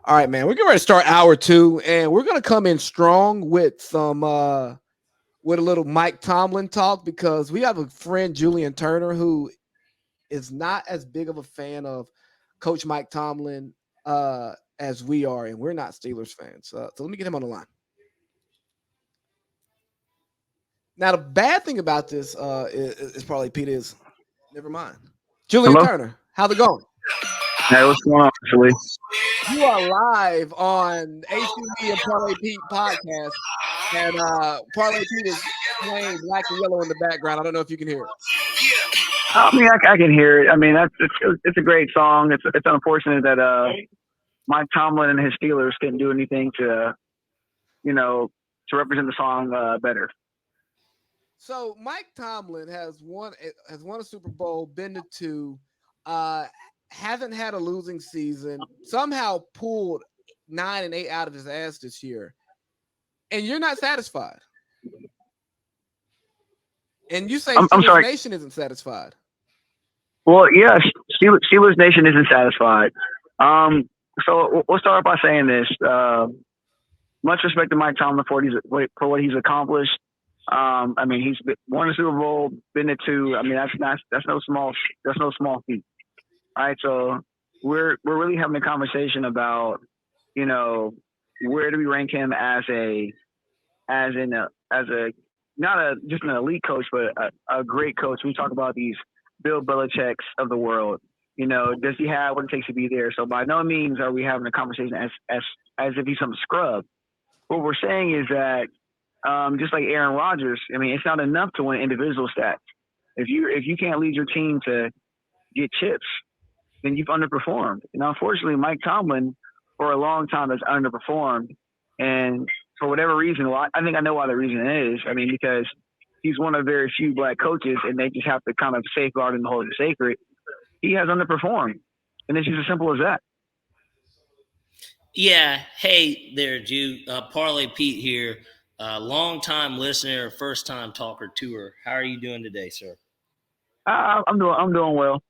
All right, man. We're getting ready to start hour two, and we're gonna come in strong with some with a little Mike Tomlin talk because we have a friend, Julian Turner, who is not as big of a fan of Coach Mike Tomlin as we are, and we're not Steelers fans. So let me get him on the line. Now, the bad thing about this is probably Pete is never mind. Julian Hello? Turner, how's it going? Hey, what's going on, actually? You are live on ACB and Parlay Pete podcast, and Parlay Pete is playing Black and Yellow in the background. I don't know if you can hear it. I mean, I can hear it. I mean, it's a great song. It's unfortunate that Mike Tomlin and his Steelers couldn't do anything to to represent the song better. So Mike Tomlin has won a Super Bowl, been to two, hasn't had a losing season. Somehow pulled 9 and 8 out of his ass this year, and you're not satisfied. And you say I'm Steelers sorry. Nation isn't satisfied. Well, yes, Steelers Nation isn't satisfied. So we'll start by saying this. Much respect to Mike Tomlin for what he's accomplished. I mean, he's won a Super Bowl, been to two. I mean, that's no small feat. All right, so we're really having a conversation about where do we rank him as not just an elite coach, but a great coach. We talk about these Bill Belichick's of the world. Does he have what it takes to be there? So by no means are we having a conversation as if he's some scrub. What we're saying is that just like Aaron Rodgers, I mean, it's not enough to win individual stats. If you can't lead your team to get chips, then you've underperformed. And unfortunately, Mike Tomlin for a long time has underperformed. And for whatever reason, I think I know why the reason is. I mean, because he's one of very few black coaches, and they just have to kind of safeguard and hold it sacred. He has underperformed, and it's just as simple as that. Yeah. Hey there, Jew. Parlay Pete here. Long-time listener, first-time talker tour. How are you doing today, sir? I'm doing well.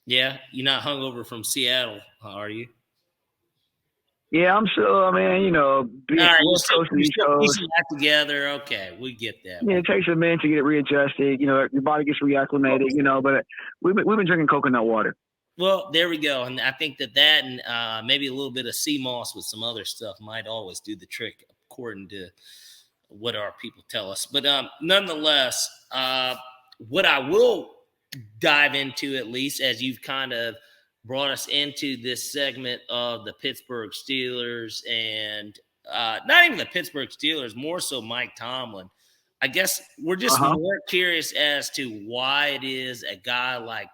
Yeah, you're not hungover from Seattle, are you? Yeah, I'm still. I mean, being West Coast and East Coast. Back together. Okay, we get that. Yeah, it takes a minute to get readjusted. Your body gets reacclimated. But we've been drinking coconut water. Well, there we go. And I think that and maybe a little bit of sea moss with some other stuff might always do the trick, according to what our people tell us. But nonetheless, what I will dive into, at least as you've kind of brought us into this segment of the Pittsburgh Steelers and not even the Pittsburgh Steelers, more so Mike Tomlin. I guess we're just more curious as to why it is a guy like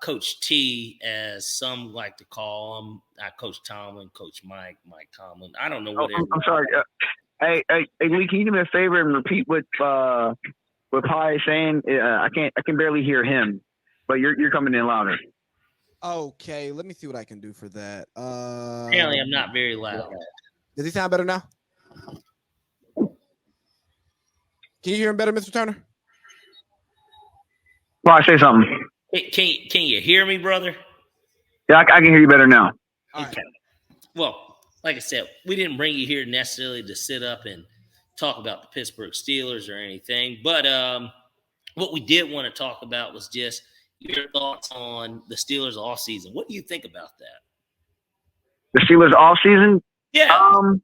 Coach T, as some like to call him, not Coach Tomlin, Coach Mike Tomlin. I don't know what. I'm sorry. Hey, Lee, can you do me a favor and repeat what Pi is saying? I can barely hear him, but you're coming in louder. Okay, let me see what I can do for that. Apparently, I'm not very loud. Does he sound better now? Can you hear him better, Mr. Turner? Well, say something. Can you hear me, brother? Yeah, I can hear you better now. Okay. Right. Well, like I said, we didn't bring you here necessarily to sit up and talk about the Pittsburgh Steelers or anything, but what we did want to talk about was just your thoughts on the Steelers off season. What do you think about that? The Steelers off season? Yeah. I want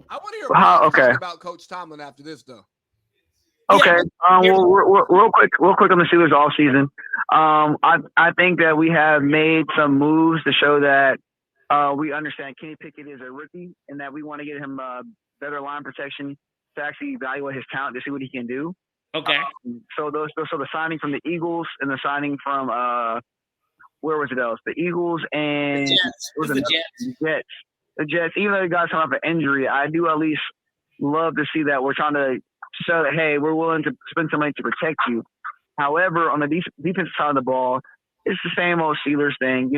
to hear talk about Coach Tomlin after this, though. Okay. Well, real quick on the Steelers off season. I think that we have made some moves to show that we understand Kenny Pickett is a rookie and that we want to get him better line protection to actually evaluate his talent to see what he can do. Okay. So the signing from the Eagles and the signing from where was it else? The Eagles and the Jets. The Jets. Even though the guys come off an injury, I do at least love to see that we're trying to show that, hey, we're willing to spend some money to protect you. However, on the defensive side of the ball, it's the same old Steelers thing.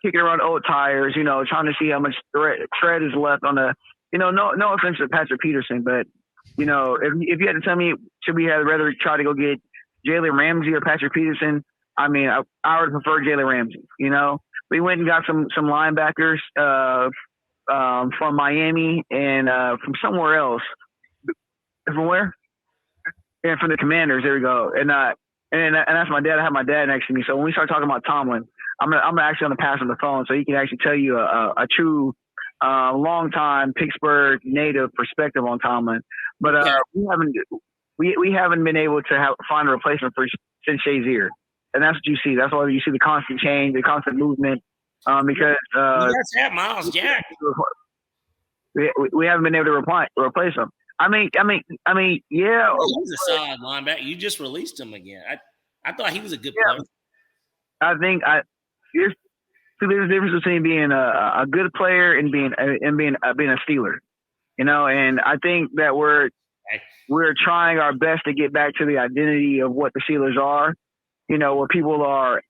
Kicking around old tires. Trying to see how much tread is left on the. No offense to Patrick Peterson, but if you had to tell me, should we have rather try to go get Jalen Ramsey or Patrick Peterson? I mean, I would prefer Jalen Ramsey. we went and got some linebackers from Miami and from somewhere else. From where? And from the Commanders. There we go. And that's my dad. I have my dad next to me. So when we start talking about Tomlin, I'm actually going to pass on the phone so he can actually tell you a true long-time Pittsburgh native perspective on Tomlin. But we haven't been able to find a replacement for since Shazier. And that's what you see. That's why you see the constant change, the constant movement. Because you guys have Miles Jack. We haven't been able to replace him. I mean, yeah. He's a solid linebacker. You just released him again. I thought he was a good player. I think there's a difference between being a good player and being a Steeler, you know. And I think that we're trying our best to get back to the identity of what the Steelers are, you know, where people are,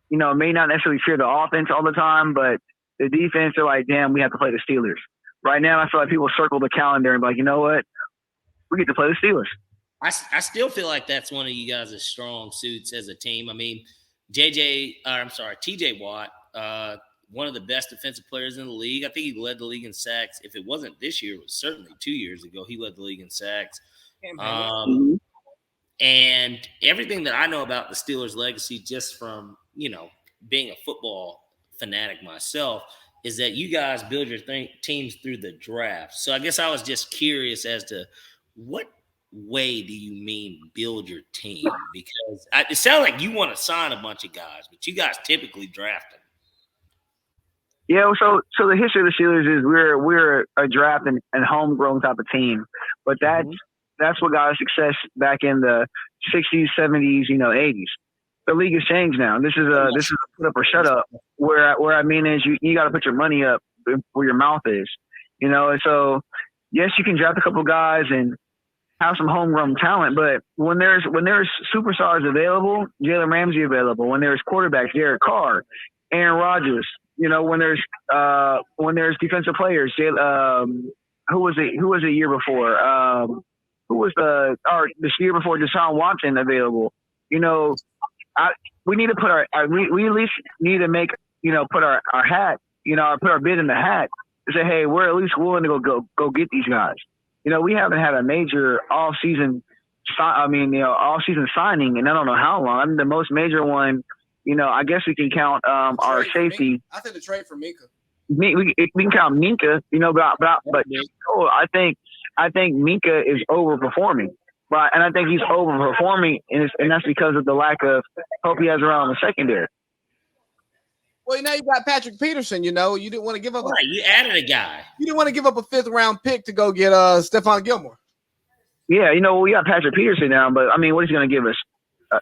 you know, may not necessarily fear the offense all the time, but the defense are like, damn, we have to play the Steelers. Right now, I feel like people circle the calendar and be like, you know what? We get to play the Steelers. I still feel like that's one of you guys' strong suits as a team. I mean, TJ Watt, one of the best defensive players in the league. I think he led the league in sacks. If it wasn't this year, it was certainly 2 years ago. He led the league in sacks. And everything that I know about the Steelers' legacy, just from, you know, being a football fanatic myself, is that you guys build your teams through the draft. So I guess I was just curious as to what way do you mean build your team? Because it sounds like you want to sign a bunch of guys, but you guys typically draft them. Yeah, so the history of the Steelers is we're a draft and homegrown type of team, but that's what got us success back in the 60s, 70s, you know, 80s. The league has changed now. This is a put up or shut up. Where I mean is you got to put your money up where your mouth is, you know. And so yes, you can draft a couple guys and have some homegrown talent, but when there's superstars available, Jalen Ramsey available, when there's quarterbacks, Derek Carr, Aaron Rodgers, you know, when there's defensive players, who was the year before? Who was this year before Deshaun Watson available? You know, we need to put we at least need to make, you know, put our hat, you know, put our bid in the hat to say, hey, we're at least willing to go get these guys. You know, we haven't had a major all-season signing, and I don't know how long. I mean, the most major one, you know, I guess we can count our safety. I think the trade for Minka. We can count Minka, you know, but I think Minka is overperforming. Right, and I think he's overperforming, and that's because of the lack of hope he has around the secondary. Well, now you got Patrick Peterson. You know, you didn't want to give up. Right, you added a guy. You didn't want to give up a 5th-round pick to go get Stephon Gilmore. Yeah, you know, we got Patrick Peterson now, but I mean, what is he going to give us?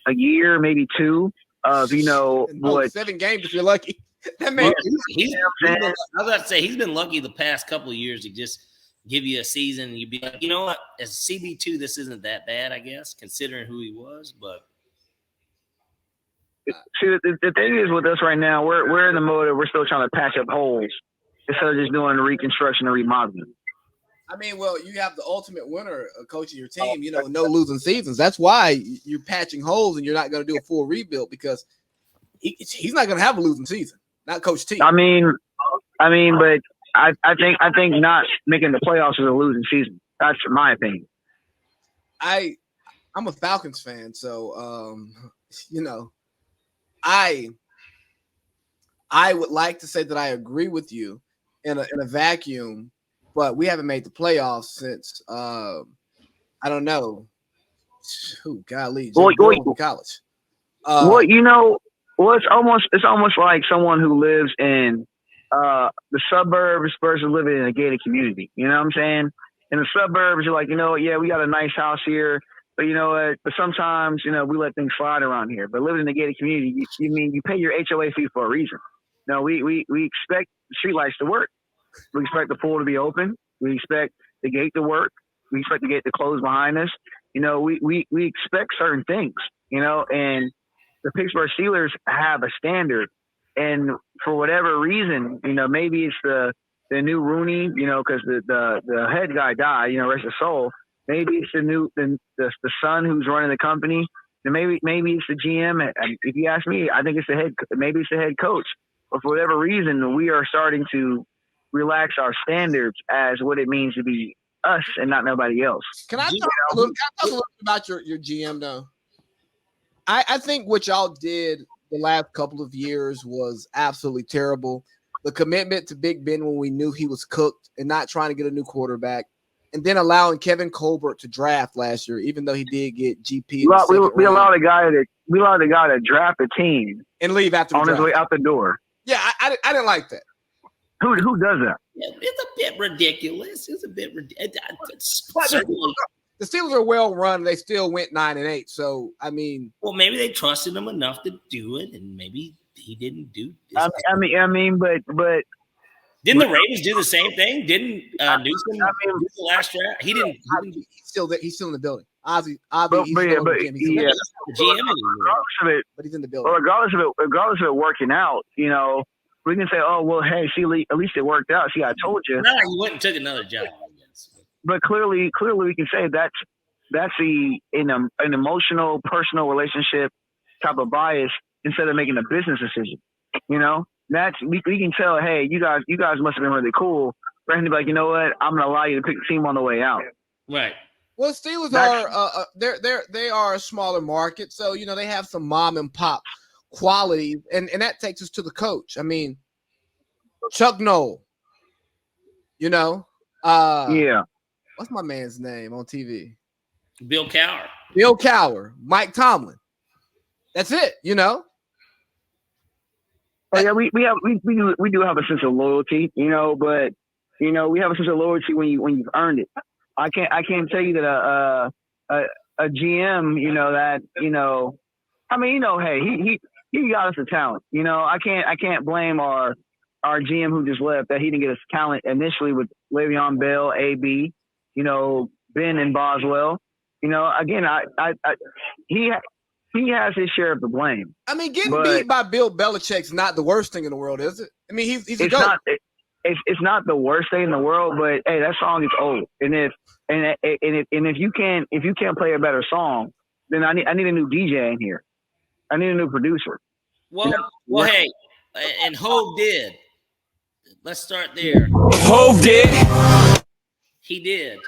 A year, maybe 2 of, you know, what? 7 games if you're lucky. That man, I was about to say he's been lucky the past couple of years to just give you a season and you'd be like, you know what, as CB2, this isn't that bad, I guess, considering who he was. But see, the thing is with us right now, we're in the mode of we're still trying to patch up holes instead of just doing reconstruction and remodeling. I mean, well, you have the ultimate winner coaching your team, you know, no losing seasons. That's why you're patching holes and you're not going to do a full rebuild, because he's not going to have a losing season, not Coach T. I mean, but I think not making the playoffs is a losing season. That's my opinion. I'm a Falcons fan, so you know, I would like to say that I agree with you in a vacuum, but we haven't made the playoffs since I don't know. Golly, college. Well, you know, it's almost like someone who lives in the suburbs versus living in a gated community. You know what I'm saying? In the suburbs, you're like, you know, yeah, we got a nice house here, but you know what? But sometimes, you know, we let things slide around here. But living in a gated community, you pay your HOA fee for a reason. No, we expect the streetlights to work. We expect the pool to be open. We expect the gate to work. We expect the gate to close behind us. You know, we expect certain things, you know, and the Pittsburgh Steelers have a standard. And for whatever reason, you know, maybe it's the new Rooney, you know, because the head guy died, you know, rest his soul. Maybe it's the son who's running the company. And maybe it's the GM. And if you ask me, I think it's maybe it's the head coach. but for whatever reason, we are starting to relax our standards as what it means to be us and not nobody else. Can I talk a little bit about your GM though? I think what y'all did the last couple of years was absolutely terrible. The commitment to Big Ben when we knew he was cooked and not trying to get a new quarterback, and then allowing Kevin Colbert to draft last year, even though he did get GP. We allowed a guy to draft a team and leave after on his way out the door. Yeah, I didn't like that. Who does that? Yeah, it's a bit ridiculous. It's a bit ridiculous. The Steelers are well run. They still went 9-8. So I mean, well, maybe they trusted him enough to do it, and maybe he didn't do. But didn't the Ravens do the same thing? Didn't Newsom do the last draft? He didn't. He's still in the building. Ozzy, but he's still in the GM. Regardless of it, but he's in the building. Regardless of it working out, you know, we can say, oh well, hey, see, at least it worked out. See, I told you. No, he went and took another job. But clearly, we can say that's an emotional, personal relationship type of bias instead of making a business decision. You know, that's we can tell. Hey, you guys must have been really cool. For him to be like, you know what, I'm gonna allow you to pick the team on the way out. Right. Well, Steelers they are a smaller market, so you know they have some mom and pop qualities, and that takes us to the coach. I mean, Chuck Noll. You know, yeah. What's my man's name on TV? Bill Cowher. Bill Cowher. Mike Tomlin. That's it. You know. Oh, yeah, we do have a sense of loyalty, you know, but you know we have a sense of loyalty when you've earned it. I can't tell you that a GM, you know, that, you know, I mean, you know, hey, he got us a talent. You know, I can't blame our GM who just left that he didn't get us talent initially with Le'Veon Bell, AB, you know, Ben and Boswell. You know, again, he has his share of the blame. I mean, getting beat by Bill Belichick's not the worst thing in the world, is it? I mean, he's a GOAT. It's not the worst thing in the world, but hey, that song is old. And if you can't play a better song, then I need a new DJ in here. I need a new producer. Well, hey, and Hove did. Let's start there. Hove did. He did.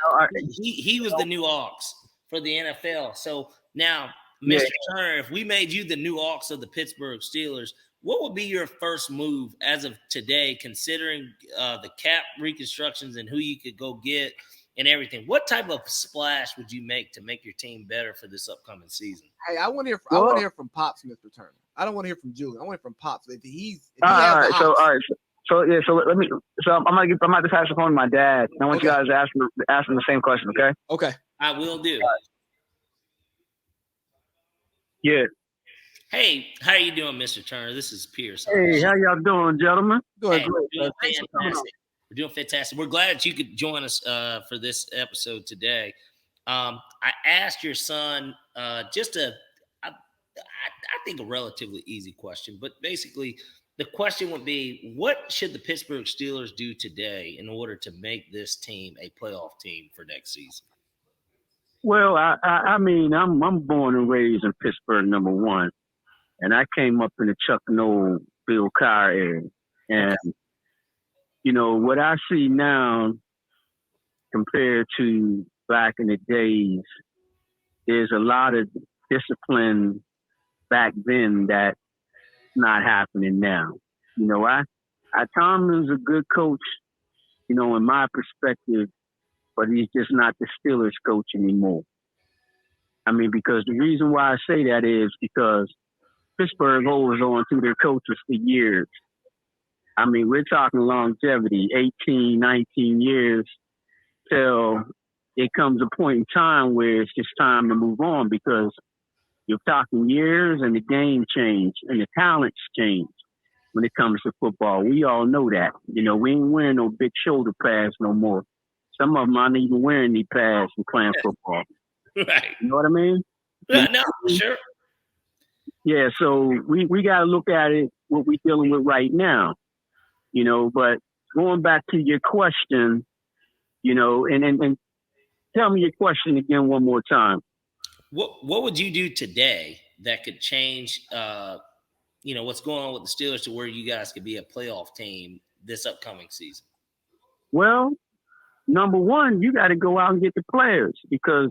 He was the new aux for the NFL. So now, Mr. Turner, if we made you the new aux of the Pittsburgh Steelers, what would be your first move as of today, considering the cap reconstructions and who you could go get and everything? What type of splash would you make to make your team better for this upcoming season? Hey, I want to hear from Pops, Mr. Turner. I don't want to hear from Julian. I want to hear from Pops. All right. So I'm gonna pass the phone to my dad. And I want you guys to ask him the same question. Okay. Okay. I will do. Yeah. Hey, how you doing, Mr. Turner? This is Pierce. Hey, how y'all doing, gentlemen? Doing great. We're doing fantastic. We're doing fantastic. We're glad that you could join us for this episode today. I asked your son I think a relatively easy question, but basically the question would be, what should the Pittsburgh Steelers do today in order to make this team a playoff team for next season? Well, I mean, I'm born and raised in Pittsburgh, number one. And I came up in the Chuck Noll, Bill Cowher area. And, you know, what I see now compared to back in the days, there's a lot of discipline back then that's not happening now. You know, Tomlin's a good coach, you know, in my perspective, but he's just not the Steelers coach anymore. I mean, because the reason why I say that is because Pittsburgh holds on to their coaches for years. I mean, we're talking longevity, 18, 19 years, till it comes a point in time where it's just time to move on, because you're talking years and the game changed and the talents changed when it comes to football. We all know that. You know, we ain't wearing no big shoulder pads no more. Some of them aren't even wearing any pads and playing football. Right. You know what I mean? No, sure. Yeah, so we got to look at it, what we're dealing with right now, you know. But going back to your question, you know, and tell me your question again one more time. What would you do today that could change what's going on with the Steelers to where you guys could be a playoff team this upcoming season? Well, number one, you got to go out and get the players because,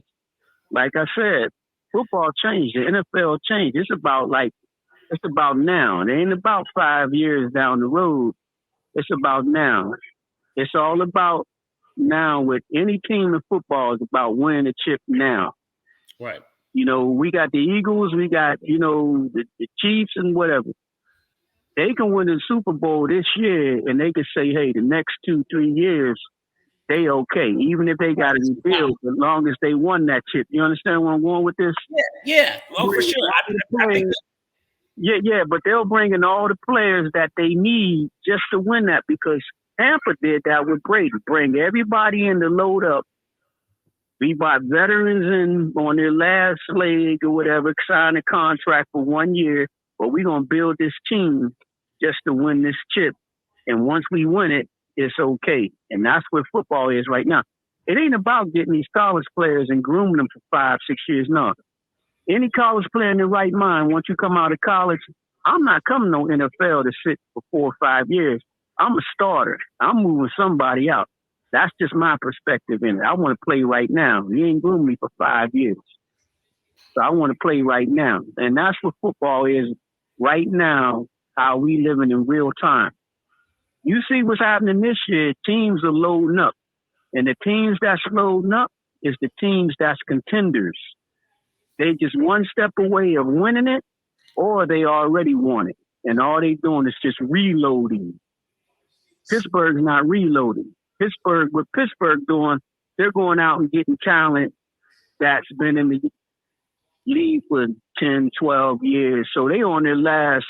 like I said, football changed. The NFL changed. It's about now. It ain't about 5 years down the road. It's about now. It's all about now. With any team in football, it's about winning a chip now. Right. We got the Eagles, we got, the Chiefs and whatever. They can win the Super Bowl this year and they can say, hey, the next 2-3 years, they okay. Even if they got to rebuild, as long as they won that chip. You understand where I'm going with this? Yeah. Oh, for sure. I think Yeah, but they'll bring in all the players that they need just to win that because Tampa did that with Brady. Bring everybody in to load up. We bought veterans in on their last leg or whatever, sign a contract for 1 year, but we're going to build this team just to win this chip. And once we win it, it's okay. And that's what football is right now. It ain't about getting these college players and grooming them for 5-6 years. No. Any college player in their right mind, once you come out of college, I'm not coming to NFL to sit for 4 or 5 years. I'm a starter. I'm moving somebody out. That's just my perspective in it. I want to play right now. You ain't grooming me for 5 years. So I want to play right now. And that's what football is right now, how we living in real time. You see what's happening this year, teams are loading up. And the teams that's loading up is the teams that's contenders. They just one step away of winning it, or they already won it. And all they doing is just reloading. Pittsburgh's not reloading. What Pittsburgh doing, they're going out and getting talent that's been in the league for 10, 12 years. So they on their last,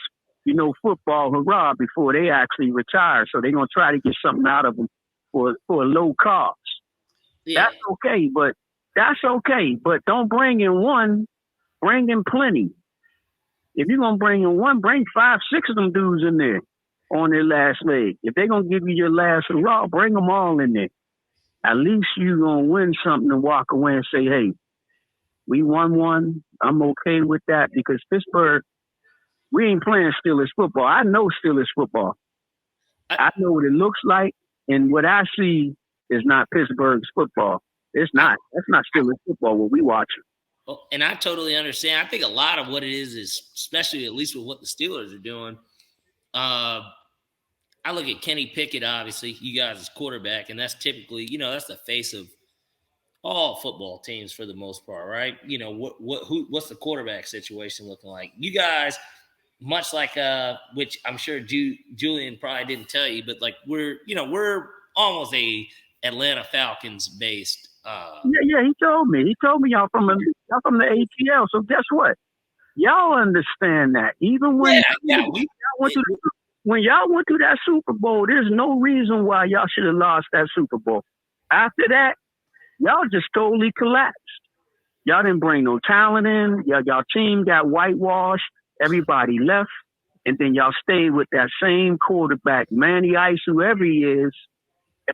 football hurrah before they actually retire. So they're going to try to get something out of them for a low cost. Yeah. That's okay. But don't bring in one, bring in plenty. If you're going to bring in one, bring 5, 6 of them dudes in there on their last leg. If they're going to give you your last hurrah, bring them all in there. At least you're going to win something and walk away and say, hey, we won one. I'm okay with that because Pittsburgh, we ain't playing Steelers football. I know Steelers football. I know what it looks like, and what I see is not Pittsburgh's football. It's not. That's not Steelers football what we watching. Well, and I totally understand. I think a lot of what it is, especially at least with what the Steelers are doing, I look at Kenny Pickett, obviously, you guys as quarterback, and that's typically, that's the face of all football teams for the most part, right? What's the quarterback situation looking like? You guys, much like which I'm sure Julian probably didn't tell you, but like we're almost a Atlanta Falcons based. Yeah, he told me y'all from the ATL. So guess what? Y'all understand that even when when y'all went to that Super Bowl, there's no reason why y'all should have lost that Super Bowl. After that, y'all just totally collapsed. Y'all didn't bring no talent in. Y'all team got whitewashed. Everybody left. And then y'all stayed with that same quarterback, Manny Ice, whoever he is.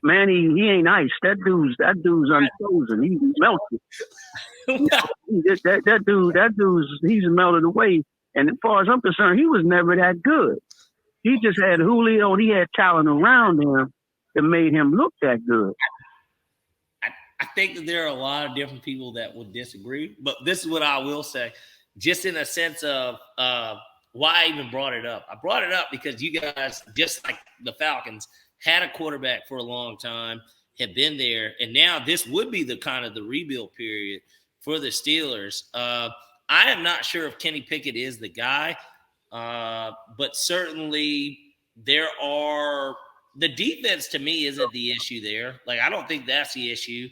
Manny, he ain't ice. That dude's unfrozen. He's melted. He's melted away. And as far as I'm concerned, he was never that good. He just had Julio. He had talent around him that made him look that good. I think that there are a lot of different people that would disagree, but this is what I will say, just in a sense of why I even brought it up. I brought it up because you guys, just like the Falcons, had a quarterback for a long time, have been there, and now this would be the kind of the rebuild period for the Steelers. I am not sure if Kenny Pickett is the guy, but certainly there are – the defense to me isn't the issue there. Like, I don't think that's the issue.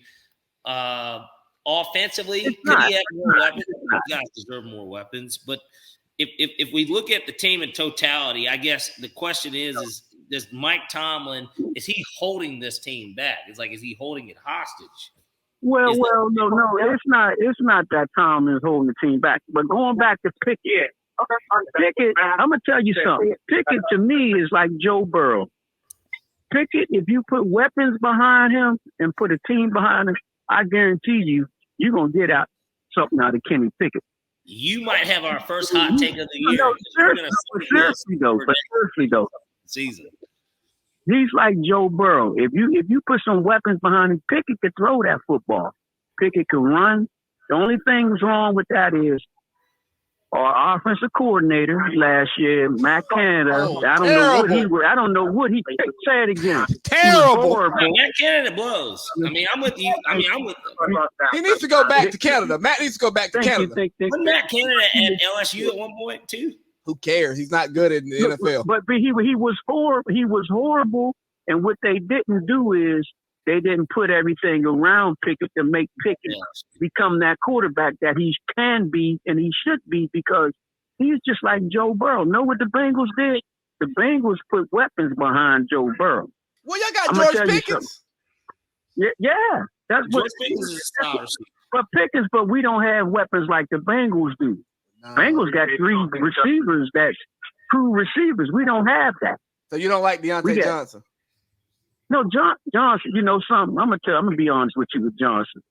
Offensively, could he have more weapons? You guys deserve more weapons. But if we look at the team in totality, I guess the question is does Mike Tomlin, is he holding this team back? Is he holding it hostage? No, it's not that Tomlin is holding the team back. But going back to Pickett, Pickett, I'm gonna tell you something. Pickett to me is like Joe Burrow. Pickett, if you put weapons behind him and put a team behind him, I guarantee you're gonna get something out of Kenny Pickett. you might have our first hot take of the year. No, seriously though. Season. He's like Joe Burrow. If you put some weapons behind him, Pickett could throw that football. Pickett could run. The only thing that's wrong with that is our offensive coordinator last year, Matt Canada. I don't know what he say it again. Terrible. Matt Canada blows. I mean, I'm with you. I'm with them. He needs to go back to Canada. Matt needs to go back to Canada. Wasn't Matt Canada at LSU at one point too? Who cares? He's not good in the NFL. But he was horrible. And what they didn't do is they didn't put everything around Pickett to make Pickett become that quarterback that he can be and he should be, because he's just like Joe Burrow. Know what the Bengals did? The Bengals put weapons behind Joe Burrow. Well, y'all got George Pickens. Yeah. That's George what Pickens is a star. But we don't have weapons like the Bengals do. Bengals got 3 receivers that's true receivers. We don't have that. So you don't like Deontay Johnson? No, Johnson. You know something? I'm gonna be honest with you with Johnson.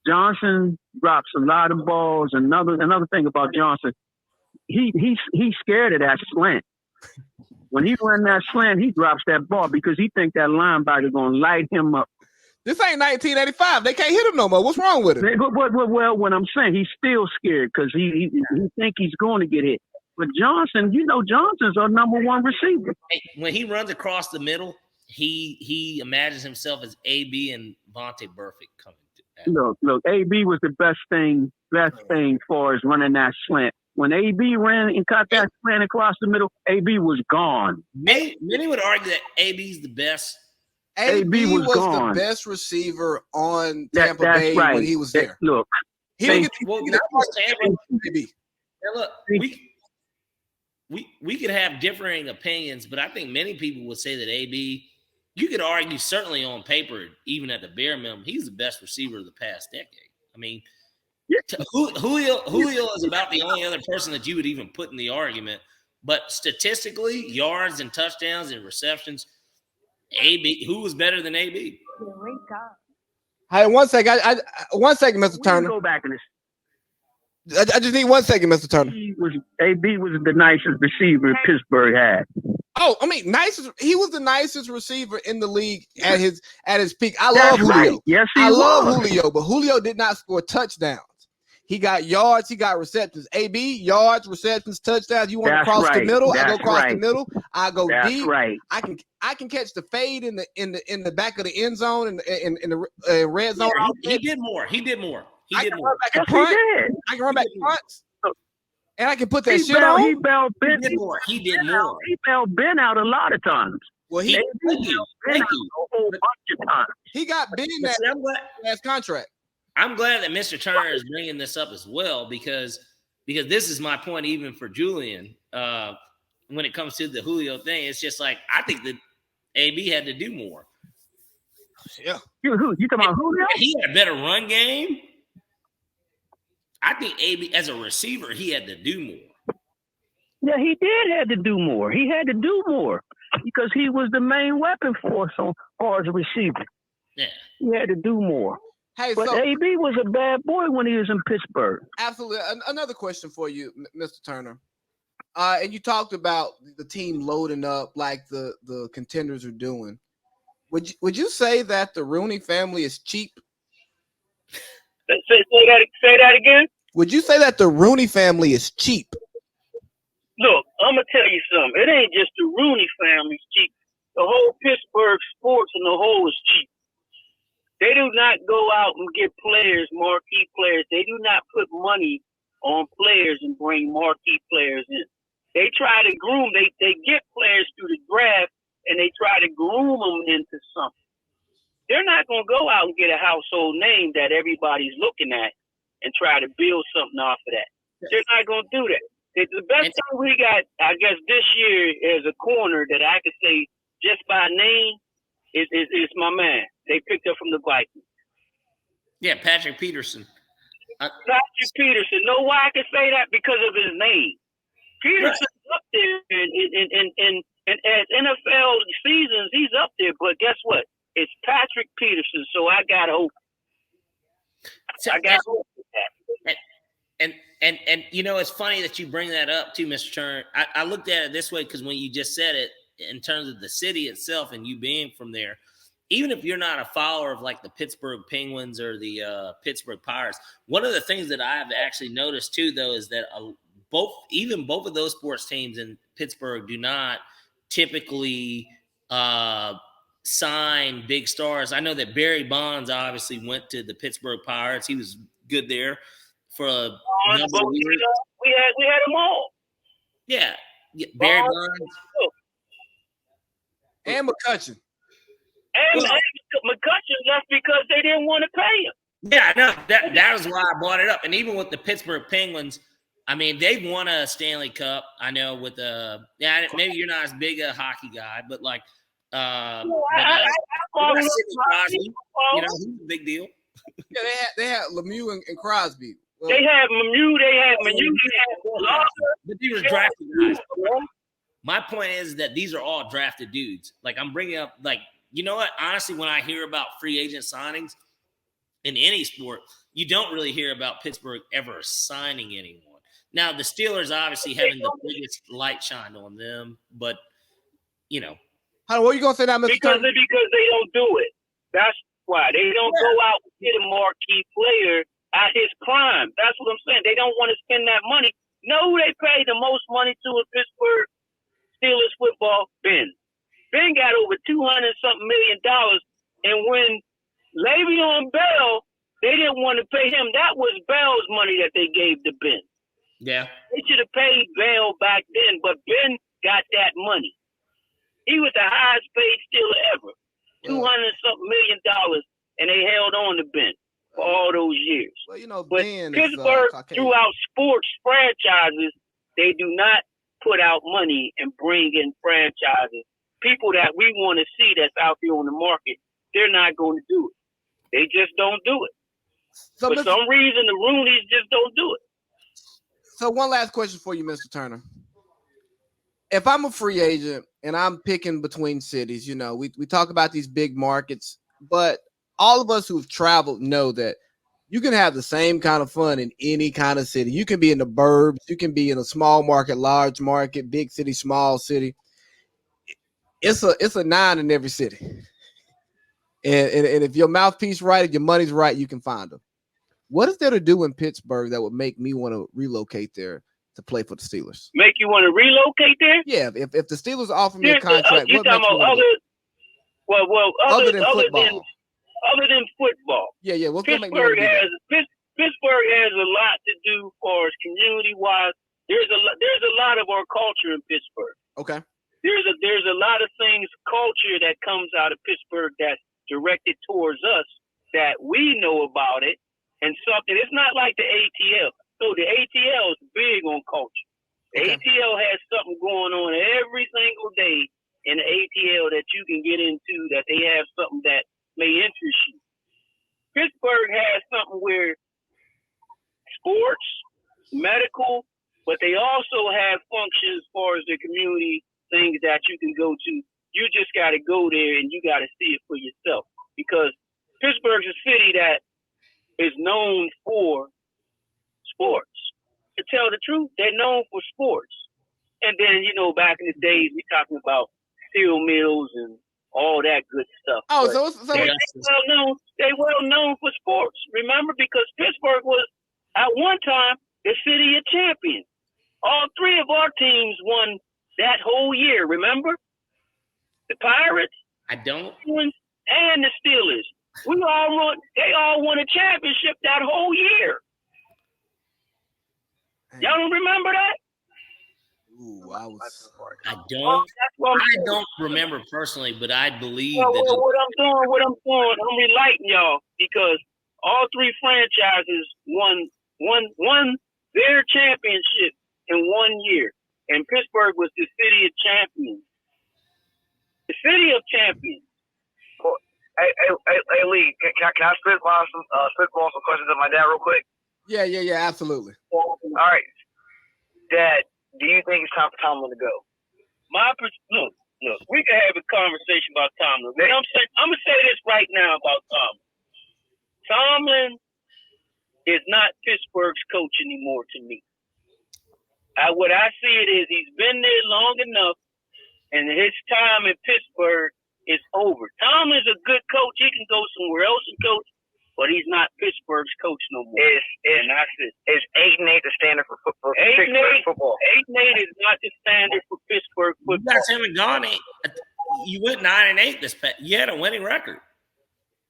Johnson drops a lot of balls. Another thing about Johnson, he's scared of that slant. When he run that slant, he drops that ball because he think that linebacker gonna light him up. This ain't 1985. They can't hit him no more. What's wrong with it? Well, what I'm saying, he's still scared because he think he's going to get hit. But Johnson, Johnson's our number 1 receiver. When he runs across the middle, he imagines himself as AB and Vontae Burfict coming. Look, AB was the best thing far as running that slant. When AB ran and caught that slant across the middle, AB was gone. Many would argue that AB's the best. AB was the best receiver on Tampa Bay when he was there. Look, we could have differing opinions, but I think many people would say that AB, you could argue certainly on paper, even at the bare minimum, he's the best receiver of the past decade. I mean, Julio is about the only other person that you would even put in the argument. But statistically, yards and touchdowns and receptions, AB, who was better than AB? Hey, 1 second. 1 second, Mr. Turner. Go back in this. I just need 1 second, Mr. Turner. AB was the nicest receiver Pittsburgh had. Oh, I mean, he was the nicest receiver in the league at his peak. I love Julio. Right. Yes, I love Julio, but Julio did not score touchdowns. He got yards, he got receptions. AB, yards, receptions, touchdowns. You want to cross the middle? I go across the middle. I go deep. Right. I can catch the fade in the back of the end zone and in the red zone. He did more. He did more. I can run back punts. And I can put that shit on. He bailed Ben. He did more. He bailed Ben out a lot of times. Well, thank you. A whole bunch of times. He got Ben that last contract. I'm glad that Mr. Turner is bringing this up as well because this is my point even for Julian. When it comes to the Julio thing, it's just like I think that AB had to do more. Yeah. You talking about Julio? He had a better run game. I think AB as a receiver, he had to do more. Yeah, he did have to do more. He had to do more because he was the main weapon for us as a receiver. Yeah. He had to do more. Hey, but AB was a bad boy when he was in Pittsburgh. Absolutely. Another question for you, Mr. Turner. And you talked about the team loading up like the contenders are doing. Would you say that the Rooney family is cheap? Say that again. Would you say that the Rooney family is cheap? Look, I'm gonna tell you something. It ain't just the Rooney family's cheap. The whole Pittsburgh sports in the whole is cheap. They do not go out and get players, marquee players. They do not put money on players and bring marquee players in. They try to groom. They get players through the draft and they try to groom them into something. They're not going to go out and get a household name that everybody's looking at and try to build something off of that. They're not going to do that. The best thing we got, I guess, this year as a corner that I could say just by name is my man. They picked up from the Vikings. Yeah, Patrick Peterson. Patrick Peterson. Know why I can say that? Because of his name. Peterson's up there and as NFL seasons, he's up there. But guess what? It's Patrick Peterson, so I got hope. I got hope with that. And it's funny that you bring that up too, Mr. Turner. I looked at it this way because when you just said it in terms of the city itself and you being from there, even if you're not a follower of like the Pittsburgh Penguins or the Pittsburgh Pirates, one of the things that I've actually noticed too, though, is that both of those sports teams in Pittsburgh do not typically sign big stars. I know that Barry Bonds obviously went to the Pittsburgh Pirates. He was good there for a number of years. We had them all. Yeah. Barry Bonds. And McCutcheon. And McCutcheon left because they didn't want to pay him. Yeah, no, that was why I brought it up. And even with the Pittsburgh Penguins, I mean, they've won a Stanley Cup. I know with maybe you're not as big a hockey guy, but like Sidney Crosby, he's a big deal. Yeah, they had Lemieux and Crosby. Well, they had Lemieux. They had Larger. But these were drafted guys. My point is that these are all drafted dudes. Like I'm bringing up, like, you know what? Honestly, when I hear about free agent signings in any sport, you don't really hear about Pittsburgh ever signing anyone. Now, the Steelers obviously having the biggest light shined on them, but, what are you going to say now, Mr. Because they don't do it. That's why. They don't go out and get a marquee player at his prime. That's what I'm saying. They don't want to spend that money. No, they pay the most money to a Pittsburgh Steelers football, Ben. Ben got over $200-something million, and when Le'Veon Bell, they didn't want to pay him. That was Bell's money that they gave to Ben. Yeah. They should have paid Bell back then, but Ben got that money. He was the highest paid Steeler ever. $200-something million, and they held on to Ben for all those years. Well, but Ben Pittsburgh, throughout sports franchises, they do not put out money and bring in franchises. People that we want to see that's out there on the market, they're not going to do it. They just don't do it. For some reason, the Rooneys just don't do it. So one last question for you, Mr. Turner. If I'm a free agent and I'm picking between cities, we talk about these big markets, but all of us who've traveled know that you can have the same kind of fun in any kind of city. You can be in the burbs, you can be in a small market, large market, big city, small city. It's a 9 in every city. And if your mouthpiece right, if your money's right, you can find them. What is there to do in Pittsburgh that would make me want to relocate there to play for the Steelers? Make you want to relocate there? Yeah, if the Steelers offer me a contract, what makes you want to other than football? Other than football. Yeah. Pittsburgh has a lot to do for us community-wise. There's a lot of our culture in Pittsburgh. Okay. There's a lot of things, culture that comes out of Pittsburgh that's directed towards us that we know about it, and something. It's not like the ATL. So the ATL is big on culture. The ATL has something going on every single day in the ATL that you can get into, that they have something that may interest you. Pittsburgh has something where sports, medical, but they also have functions as far as the community things that you can go to. You just got to go there and you got to see it for yourself, because Pittsburgh's a city that is known for sports. To tell the truth, they're known for sports. And then, back in the days, we talking about steel mills and all that good stuff. Oh, they're well known for sports. Remember, because Pittsburgh was at one time the city of champions. All three of our teams won that whole year. Remember, the Pirates, I don't, and the Steelers. They all won a championship that whole year. Y'all don't remember that? Ooh, I don't remember personally, but I believe that. What I'm doing, I'm relating y'all, because all three franchises won their championship in 1 year, and Pittsburgh was the city of champions. The city of champions. Hey, Lee, can I spitball some questions of my dad real quick? Yeah, absolutely. All right, Dad, do you think it's time for Tomlin to go? Look, we can have a conversation about Tomlin. But I'm gonna say this right now about Tomlin. Tomlin is not Pittsburgh's coach anymore to me. What I see it is he's been there long enough, and his time in Pittsburgh is over. Tomlin's a good coach. He can go somewhere else and coach, but he's not Pittsburgh's coach no more. And that's it. Is 8-8 the standard for Pittsburgh football? 8-8 is not the standard for Pittsburgh football. You guys haven't gone 8. You went 9-8 this past. You had a winning record.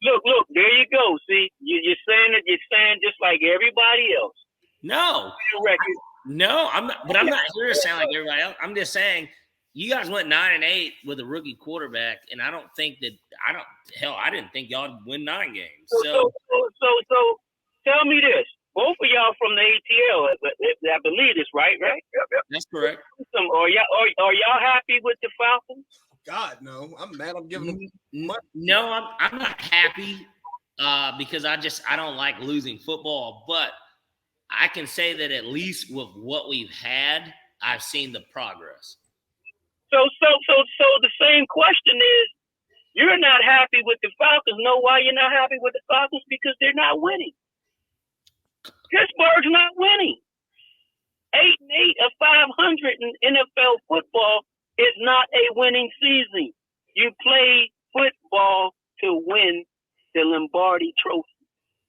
Look, there you go. See, you're saying it. You're saying just like everybody else. No, I'm not. But I'm not here to sound like everybody else. I'm just saying you guys went 9-8 with a rookie quarterback, and I don't think that. I didn't think y'all would win 9 games. So tell me this: both of y'all from the ATL, I believe this, right? Right? Yep. That's correct. Are y'all happy with the Falcons? God, no. I'm mad. I'm giving them money. No, I'm not happy because I don't like losing football. But I can say that at least with what we've had, I've seen the progress. So the same question is, you're not happy with the Falcons. Know why you're not happy with the Falcons? Because they're not winning. Pittsburgh's not winning. 8-8 of 500 in NFL football is not a winning season. You play football to win the Lombardi Trophy.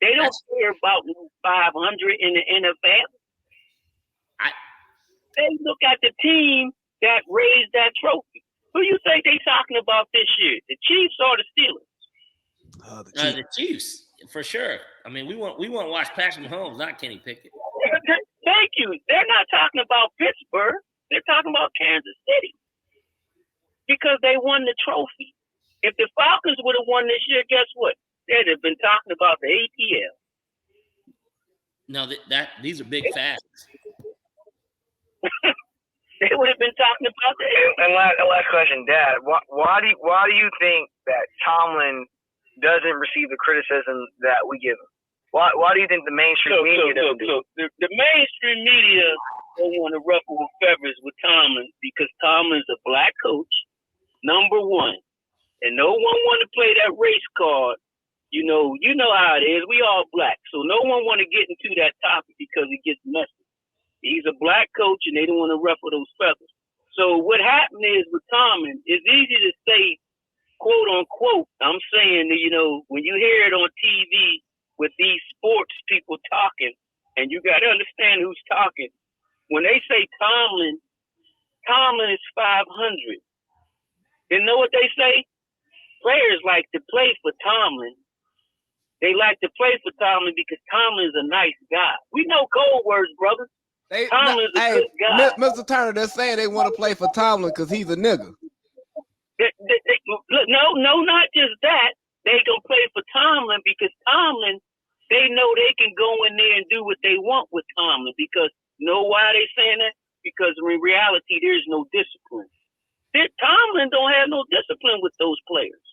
They don't care about 500 in the NFL. They look at the team that raised that trophy. Who you think they talking about this year? The Chiefs or the Steelers? The Chiefs, for sure. I mean, we want to watch Patrick Mahomes, not Kenny Pickett. Thank you. They're not talking about Pittsburgh. They're talking about Kansas City because they won the trophy. If the Falcons would have won this year, guess what? They'd have been talking about the ATL. No, these are big facts. They would have been talking about that. And last question, Dad. Why do you think that Tomlin doesn't receive the criticism that we give him? Why do you think the mainstream media doesn't do it? The mainstream media don't want to ruffle feathers with Tomlin because Tomlin's a black coach, number one, and no one want to play that race card. You know how it is. We all black, so no one want to get into that topic because it gets messy. He's a black coach, and they don't want to ruffle those feathers. So what happened is with Tomlin, it's easy to say, quote unquote. I'm saying that, when you hear it on TV with these sports people talking, and you got to understand who's talking. When they say Tomlin is 500. You know what they say? Players like to play for Tomlin. They like to play for Tomlin because Tomlin's a nice guy. We know cold words, brother. Tomlin's a good guy. Mr. Turner, they're saying they want to play for Tomlin because he's a nigga. No, not just that. They gonna play for Tomlin because Tomlin, they know they can go in there and do what they want with Tomlin. Because know why they saying that? Because in reality, there's no discipline. Tomlin don't have no discipline with those players.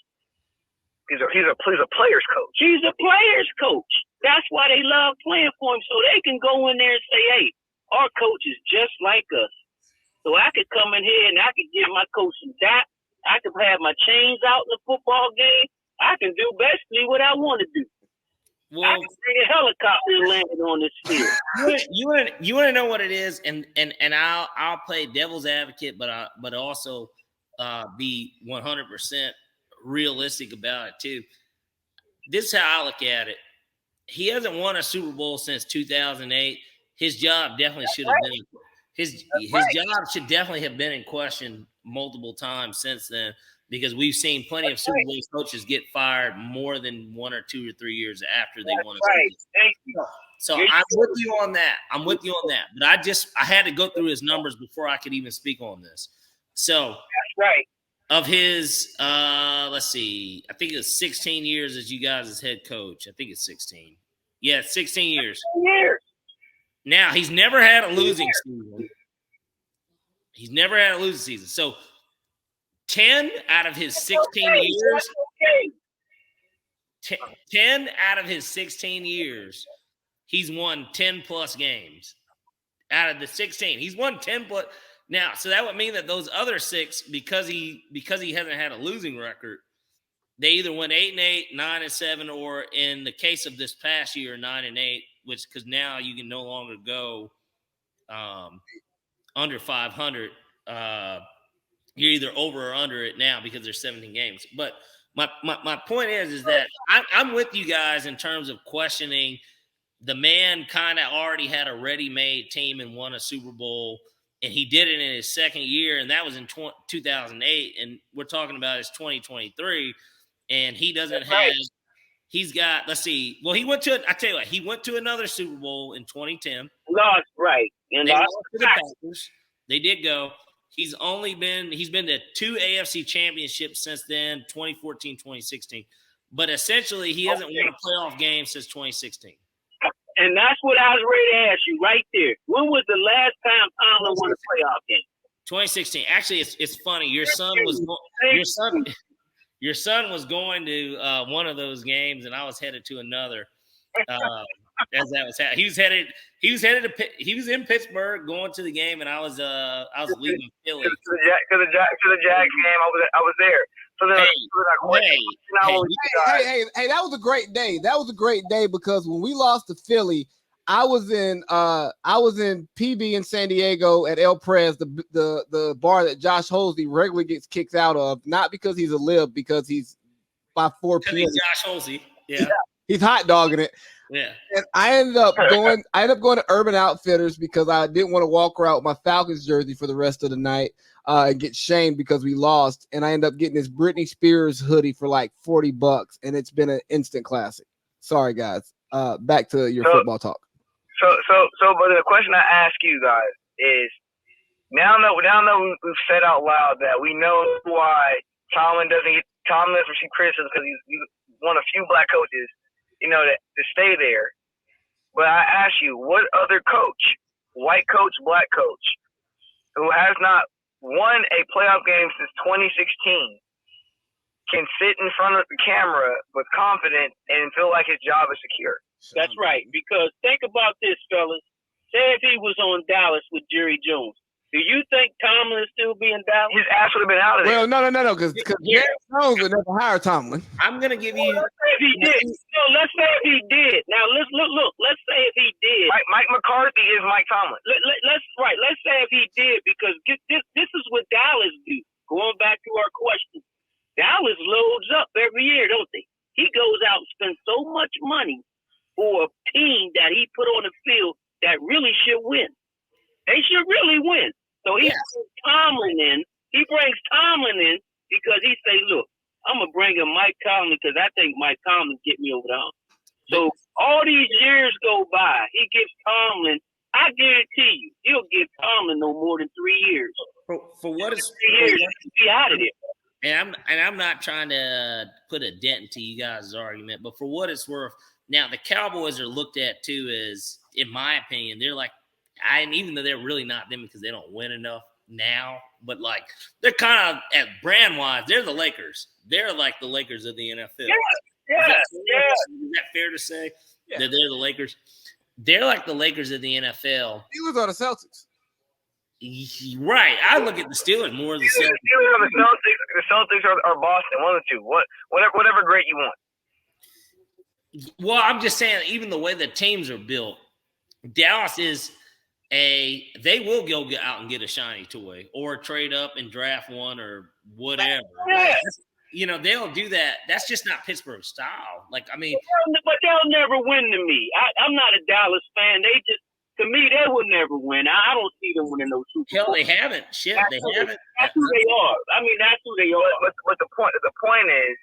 He's a player's coach. He's a player's coach. That's why they love playing for him, so they can go in there and say, "Hey, our coach is just like us." So I could come in here and I could give my coach some dap. I could have my chains out in the football game. I can do basically what I want to do. Well, I can bring a helicopter and land it on this field. You want to know what it is, and I'll play devil's advocate, but also be 100% realistic about it too. This is how I look at it. He hasn't won a Super Bowl since 2008. His job definitely should have been his job should definitely have been in question multiple times since then, because we've seen plenty of Super Bowl coaches get fired more than 1 or 2 or 3 years after they won a Super Bowl. Thank you. So I'm with you on that. But I had to go through his numbers before I could even speak on this. So that's right. Of his, let's see, I think it's 16 years as you guys as head coach. I think it's 16. Yeah, 16 years. Now, he's never had a losing season. So 10 out of his 16 years, 10 out of his 16 years, he's won 10-plus games. Out of the 16, he's won 10-plus. Now, so that would mean that those other 6, because he hasn't had a losing record, they either went 8-8, 9-7, or in the case of this past year, 9-8, because now you can no longer go under 500. You're either over or under it now because there's 17 games. But my point is that I'm with you guys in terms of questioning. The man kind of already had a ready-made team and won a Super Bowl, and he did it in his second year, and that was in 2008, and we're talking about his 2023, and he doesn't have – he's got – let's see. Well, he went to – I tell you what, he went to another Super Bowl in 2010. Lost, right. And they lost to the Packers. They did go. He's been to 2 AFC championships since then, 2014, 2016. But essentially, he hasn't won a playoff game since 2016. And that's what I was ready to ask you right there. When was the last time Tomlin won a playoff game? 2016. Actually, it's funny. Your son was going to one of those games, and I was headed to another. As that was happening, he was in Pittsburgh going to the game, and I was leaving Philly to the Jags game. I was there. So then, hey, that was a great day. That was a great day because when we lost to Philly, I was in PB in San Diego at El Pres, the bar that Josh Holsey regularly gets kicked out of, not because he's a lib, because he's by 4 p.m. Josh Holsey, yeah, he's hot dogging it. Yeah, and I ended up going to Urban Outfitters because I didn't want to walk around with my Falcons jersey for the rest of the night and get shamed because we lost. And I ended up getting this Britney Spears hoodie for like $40, and it's been an instant classic. Sorry, guys. Back to your football talk. So, but the question I ask you guys is: now that we've said out loud that we know why Tomlin doesn't receive criticism because he's one of few black coaches, to stay there. But I ask you, what other coach, white coach, black coach, who has not won a playoff game since 2016, can sit in front of the camera with confidence and feel like his job is secure? That's right. Because think about this, fellas. Say if he was on Dallas with Jerry Jones. Do you think Tomlin will still be in Dallas? His ass would have been out of there. Well, no, because Jerry Jones would never hire Tomlin. I'm gonna give you. Let's say if he did. No, let's say if he did. Now let's look. Let's say if he did. Mike McCarthy is Mike Tomlin. Let's say if he did, because this is what Dallas do. Going back to our question, Dallas loads up every year, don't they? He goes out and spends so much money for a team that he put on the field that really should win. They should really win. So he brings Tomlin in. He brings Tomlin in because he say, look, I'm going to bring in Mike Tomlin because I think Mike Tomlin get me over the hump. So all these years go by. He gives Tomlin, I guarantee you, he'll give Tomlin no more than 3 years. For what it's 3 years, he'll be out of there. And I'm not trying to put a dent into you guys' argument, but for what it's worth, now the Cowboys are looked at too as, in my opinion, they're like, and even though they're really not them because they don't win enough now, but like they're kind of at brand wise, they're the Lakers. They're like the Lakers of the NFL. Yeah. Is that fair to say that they're the Lakers? They're like the Lakers of the NFL. Steelers are the Celtics. Right. I look at the Steelers more than the Celtics. The Celtics are Boston, one of the two. Whatever great you want. Well, I'm just saying, even the way the teams are built, Dallas is they will go out and get a shiny toy or trade up and draft one or whatever. Yeah. They'll do that. That's just not Pittsburgh style. Like, I mean, but they'll never win to me. I'm not a Dallas fan. To me, they will never win. I don't see them winning those Super Bowls. Hell, they haven't. Shit, they haven't. That's who they are. I mean, that's who they are. But the point is,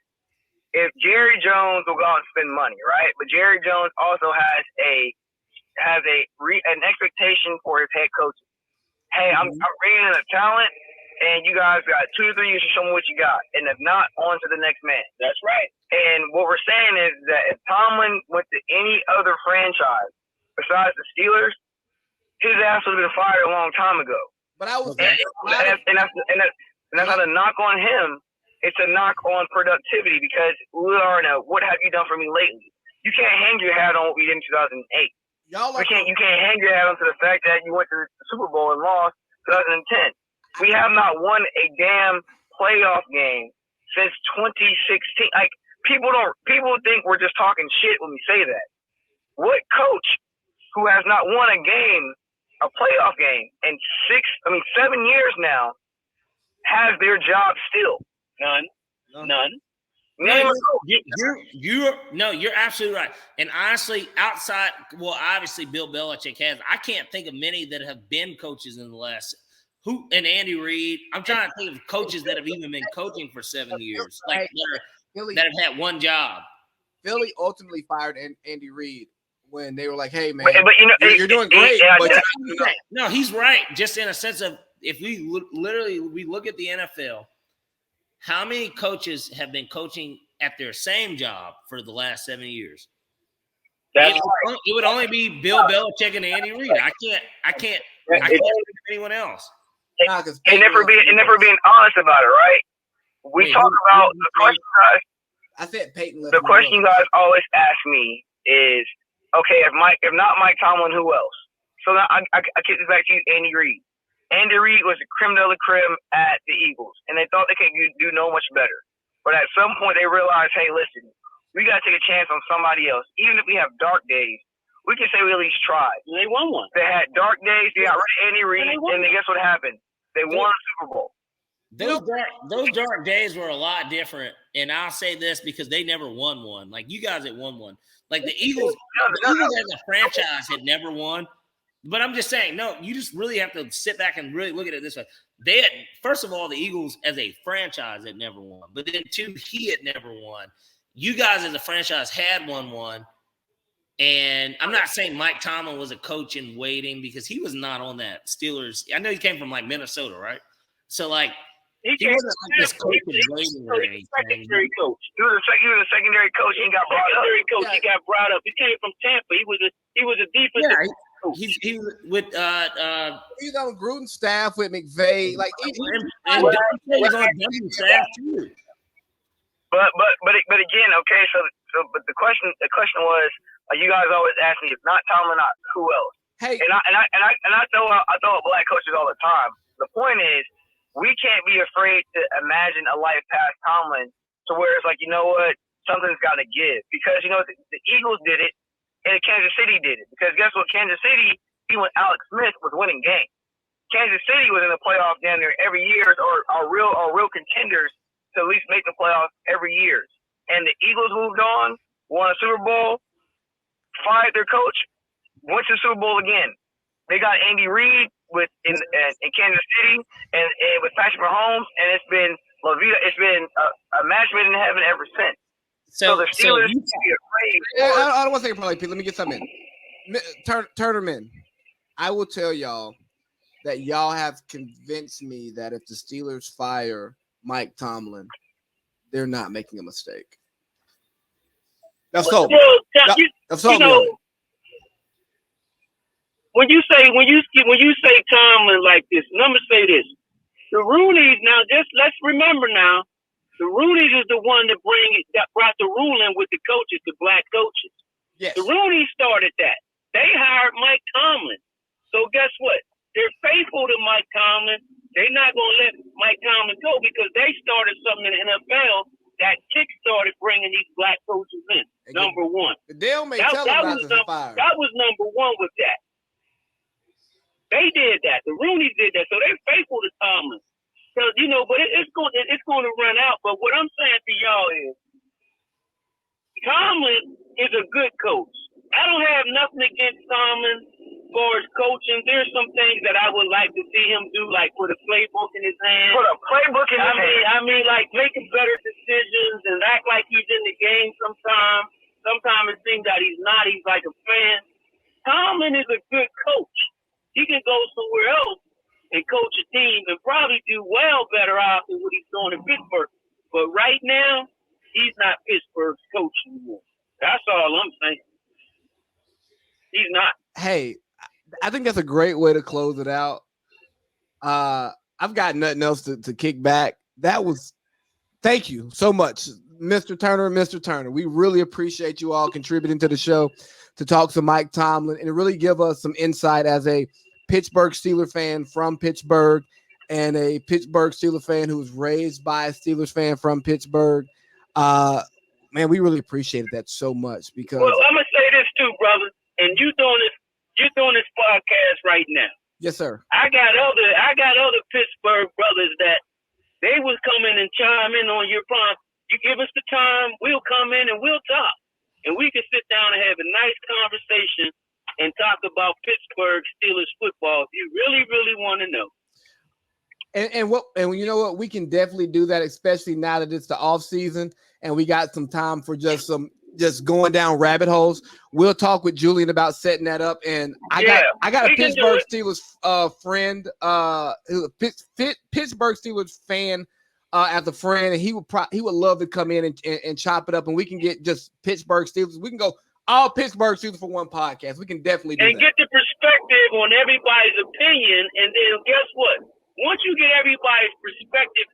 if Jerry Jones will go out and spend money, right? But Jerry Jones also has an expectation for his head coaches. Hey, I'm bringing in a talent, and you guys got 2 to 3 years to show me what you got. And if not, on to the next man. That's right. And what we're saying is that if Tomlin went to any other franchise besides the Steelers, his ass would have been fired a long time ago. But I was, and that's not a knock on him. It's a knock on productivity because we are in a what have you done for me lately? You can't hang your hat on what we did in 2008. You can't hang your hat on to the fact that you went to the Super Bowl and lost 2010. We have not won a damn playoff game since 2016. Like people think we're just talking shit when we say that. What coach who has not won a game, a playoff game, in 7 years now, has their job still. None. You're absolutely right. And honestly, obviously Bill Belichick has. I can't think of many that have been coaches in the last and Andy Reid. I'm trying to think of coaches that have even been coaching for 7 years, like that have had one job. Philly ultimately fired Andy Reid when they were like, "Hey, man, but you know, you're doing great." No, he's right. Just in a sense of, if we look at the NFL, how many coaches have been coaching at their same job for the last 7 years? It would only be Bill Belichick and Andy Reid. I can't think of anyone else. And never being honest about it, right? We talk about the question, guys. I said Peyton. The question you guys always ask me is, okay, if not Mike Tomlin, who else? So now I kick this back to you, Andy Reid. Andy Reid was the creme de la creme at the Eagles, and they thought they could do no much better. But at some point, they realized, hey, listen, we got to take a chance on somebody else. Even if we have dark days, we can say we at least tried. And they won one. They had dark days. They got rid of Andy Reid, and then guess what happened? They won a Super Bowl. Those dark days were a lot different, and I'll say this because they never won one. Like, you guys had won one. Like the Eagles as a franchise had never won. But I'm just saying, no, you just really have to sit back and really look at it this way. They had, first of all, the Eagles as a franchise had never won. But then, two, he had never won. You guys as a franchise had won one. And I'm not saying Mike Tomlin was a coach in waiting, because he was not on that Steelers. I know he came from, like, Minnesota, right? So, like, he wasn't like this coach in waiting or anything. Secondary coach. He was a secondary coach. He got brought up. He got brought up. He came from Tampa. He was a defensive coach. He was with he's on Gruden's staff with McVay. Like, he was on Gruden's staff too. But again, okay. But the question was, you guys always ask me, if not Tomlin, not who else? Hey, and I throw out black coaches all the time. The point is, we can't be afraid to imagine a life past Tomlin, to where it's like, you know what, something's got to give, because you know the Eagles did it. And Kansas City did it, because guess what? Kansas City, even when Alex Smith was winning games, Kansas City was in the playoffs down there every year, or real contenders to at least make the playoffs every year. And the Eagles moved on, won a Super Bowl, fired their coach, went to the Super Bowl again. They got Andy Reid in Kansas City, and with Patrick Mahomes, and it's been a match made in heaven ever since. So the Steelers be afraid. I don't want to take a Parlay Pete. Let me get something in. Turnerman, I will tell y'all that y'all have convinced me that if the Steelers fire Mike Tomlin, they're not making a mistake. That's all. That's all. When you say Tomlin like this, let me say this: the Rooneys. Now, just let's remember now. The Rooneys is the one that brought the ruling with the coaches, the black coaches. Yes. The Rooneys started that. They hired Mike Tomlin. So guess what? They're faithful to Mike Tomlin. They're not going to let Mike Tomlin go, because they started something in the NFL that kick-started bringing these black coaches in. Number one. That was number one with that. They did that. The Rooneys did that. So they're faithful to Tomlin. So, but it's going to run out. But what I'm saying to y'all is, Tomlin is a good coach. I don't have nothing against Tomlin as far as coaching. There's some things that I would like to see him do, like put a playbook in his hand. Put a playbook in his hand. I mean, like making better decisions and act like he's in the game sometimes. Sometimes it seems that he's not. He's like a fan. Tomlin is a good coach. He can go somewhere else and coach a team and probably do better off than what he's doing in Pittsburgh. But right now, he's not Pittsburgh's coach anymore. That's all I'm saying. He's not. Hey, I think that's a great way to close it out. I've got nothing else to kick back. Thank you so much, Mr. Turner. We really appreciate you all contributing to the show to talk to Mike Tomlin and really give us some insight as a Pittsburgh Steelers fan from Pittsburgh and a Pittsburgh Steelers fan who was raised by a Steelers fan from Pittsburgh. Man, we really appreciated that so much, because. Well, I'm going to say this too, brother, and you doing this you're doing this podcast right now. Yes, sir. I got other Pittsburgh brothers that they was coming and chime in on your prompt. You give us the time, we'll come in and we'll talk. And we can sit down and have a nice conversation and talk about Pittsburgh Steelers football if you really, really want to know. And you know what? We can definitely do that, especially now that it's the off season and we got some time for just going down rabbit holes. We'll talk with Julian about setting that up. And I got a Pittsburgh Steelers friend, Pittsburgh Steelers fan as a friend, and he would love to come in and chop it up, and we can get just Pittsburgh Steelers. We can go all Pittsburgh Steelers for one podcast. We can definitely do that. And get the perspective on everybody's opinion, and then guess what? Once you get everybody's perspective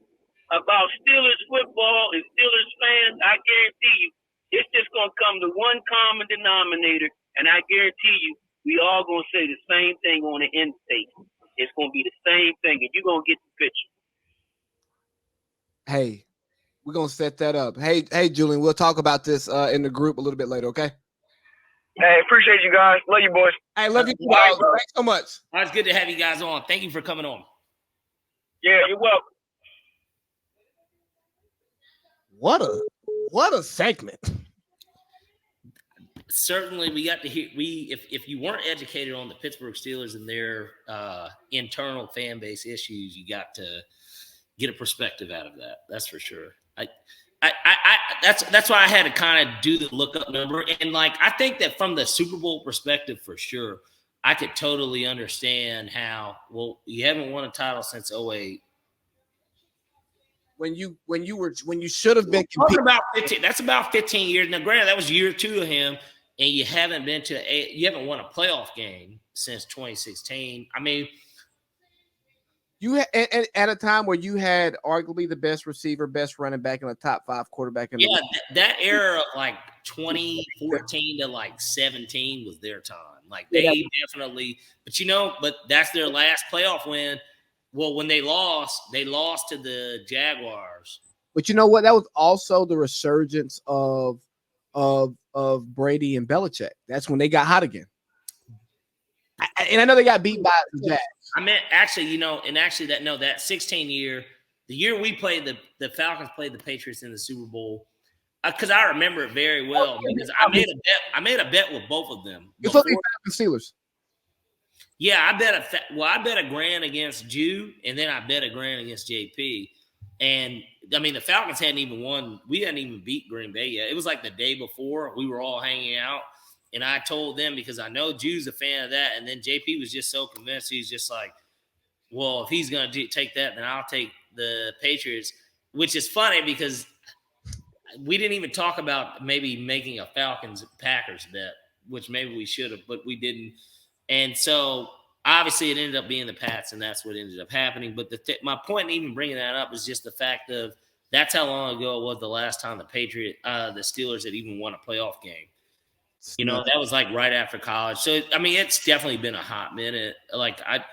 about Steelers football and Steelers fans, I guarantee you, it's just going to come to one common denominator, and I guarantee you, we all going to say the same thing on the end state. It's going to be the same thing, and you're going to get the picture. Hey, we're going to set that up. Hey, Julian, we'll talk about this in the group a little bit later, okay? Hey, appreciate you guys. Love you, boys. I love you, guys. Thanks so much. It's good to have you guys on. Thank you for coming on. Yeah, you're welcome. What a segment. Certainly, we got to hear. If you weren't educated on the Pittsburgh Steelers and their internal fan base issues, you got to get a perspective out of that. That's for sure. That's why I had to kind of do the lookup number, and I think that from the Super Bowl perspective, for sure, I could totally understand how. Well, you haven't won a title since 2008. When you should have been talking about 15, that's about 15 years. Now, granted, that was year 2 of him, and you haven't won a playoff game since 2016. I mean, you had at a time where you had arguably the best receiver, best running back, and a top 5 quarterback in the league. That era of 2014 to 17 was their time. They definitely, but that's their last playoff win. Well, when they lost to the Jaguars. But you know what? That was also the resurgence of Brady and Belichick. That's when they got hot again. And I know they got beat by the Jags. I meant actually, that 16 year, the year we played the Falcons played the Patriots in the Super Bowl. Because I remember it very well because I made a bet with both of them. You played the Steelers. Yeah, I bet $1,000 against Jew, and then I bet $1,000 against JP. And I mean, the Falcons hadn't even won. We hadn't even beat Green Bay yet. It was the day before. We were all hanging out, and I told them because I know Jew's a fan of that. And then JP was just so convinced. He's just well, if he's going to take that, then I'll take the Patriots, which is funny because we didn't even talk about maybe making a Falcons-Packers bet, which maybe we should have, but we didn't. And so, obviously, it ended up being the Pats, and that's what ended up happening. But my point in even bringing that up is just the fact of that's how long ago it was the last time the Steelers had even won a playoff game. That was right after college. So, I mean, it's definitely been a hot minute. I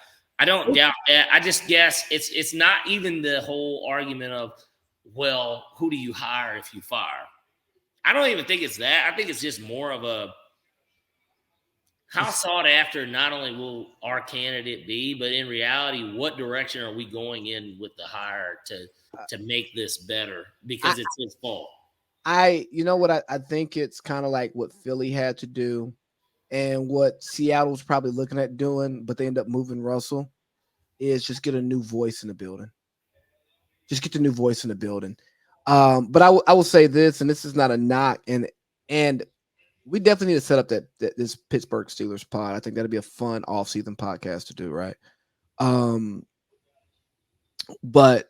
don't doubt that. I just guess it's not even the whole argument of, well, who do you hire if you fire? I don't even think it's that. I think it's just more of a how sought after not only will our candidate be, but in reality, what direction are we going in with the hire to make this better? Because it's his fault. You know what? I think it's kind of like what Philly had to do and what Seattle was probably looking at doing, but they end up moving Russell, is just get a new voice in the building. Just get the new voice in the building. But I will say this, and this is not a knock, and we definitely need to set up this Pittsburgh Steelers pod. I think that'd be a fun off-season podcast to do, right? But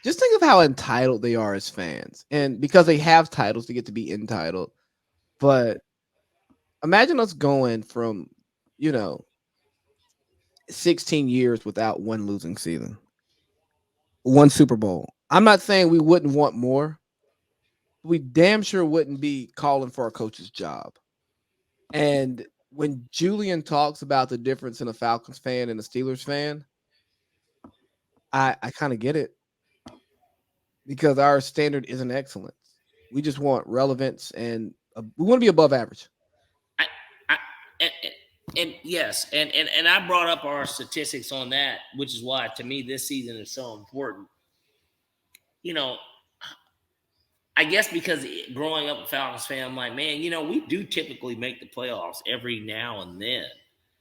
just think of how entitled they are as fans, and because they have titles, they get to be entitled. But imagine us going from 16 years without one losing season, one Super Bowl. I'm not saying we wouldn't want more. We damn sure wouldn't be calling for a coach's job. And when Julian talks about the difference in a Falcons fan and a Steelers fan, I kind of get it, because our standard isn't excellence. We just want relevance, and we want to be above average. And yes, and I brought up our statistics on that, which is why to me this season is so important. You know, I guess because growing up a Falcons fan, I'm like, man, we do typically make the playoffs every now and then.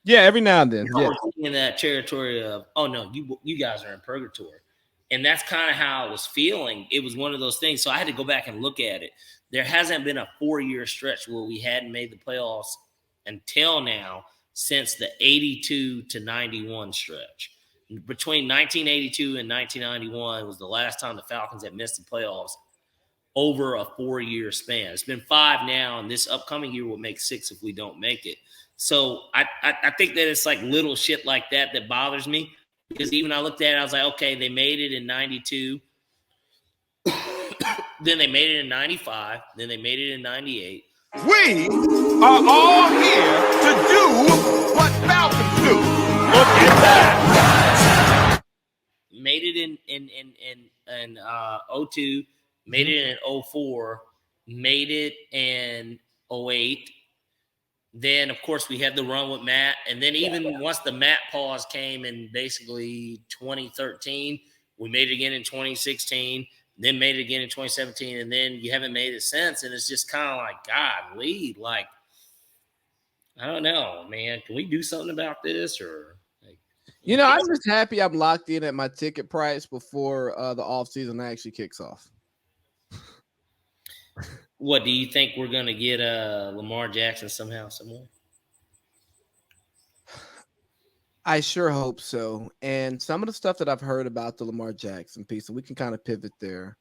Yeah, every now and then. Yeah. We're in that territory of, oh no, you guys are in purgatory. And that's kind of how I was feeling. It was one of those things. So I had to go back and look at it. There hasn't been a 4-year stretch where we hadn't made the playoffs until now since the 82 to 91 stretch. Between 1982 and 1991 was the last time the Falcons had missed the playoffs over a 4-year span. It's been 5 now, and this upcoming year will make 6 if we don't make it. So I think that it's like little shit like that bothers me, because even I looked at it, I was like, okay, they made it in 92. Then they made it in 95. Then they made it in 98. We are all here to do what Falcons do. Look at that. Made it in 02. Made it in 04. Made it in 08. Then, of course, we had the run with Matt. And then even once the Matt pause came in basically 2013, we made it again in 2016, then made it again in 2017, and then you haven't made it since. And it's just kind of like, God, lead. Like, I don't know, man. Can we do something about this? Or I'm just happy I'm locked in at my ticket price before the offseason actually kicks off. What do you think we're going to get Lamar Jackson somehow, somewhere? I sure hope so. And some of the stuff that I've heard about the Lamar Jackson piece, and we can kind of pivot there,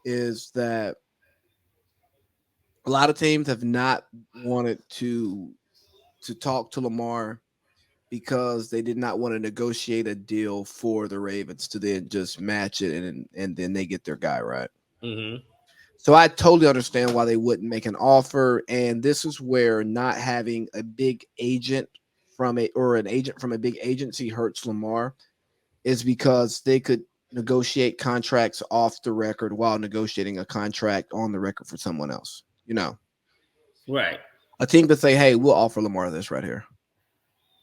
is that a lot of teams have not wanted to talk to Lamar because they did not want to negotiate a deal for the Ravens to then just match it and then they get their guy, right? Mm-hmm. So I totally understand why they wouldn't make an offer. And this is where not having a big agent an agent from a big agency hurts Lamar, is because they could negotiate contracts off the record while negotiating a contract on the record for someone else, Right. A team could say, hey, we'll offer Lamar this right here,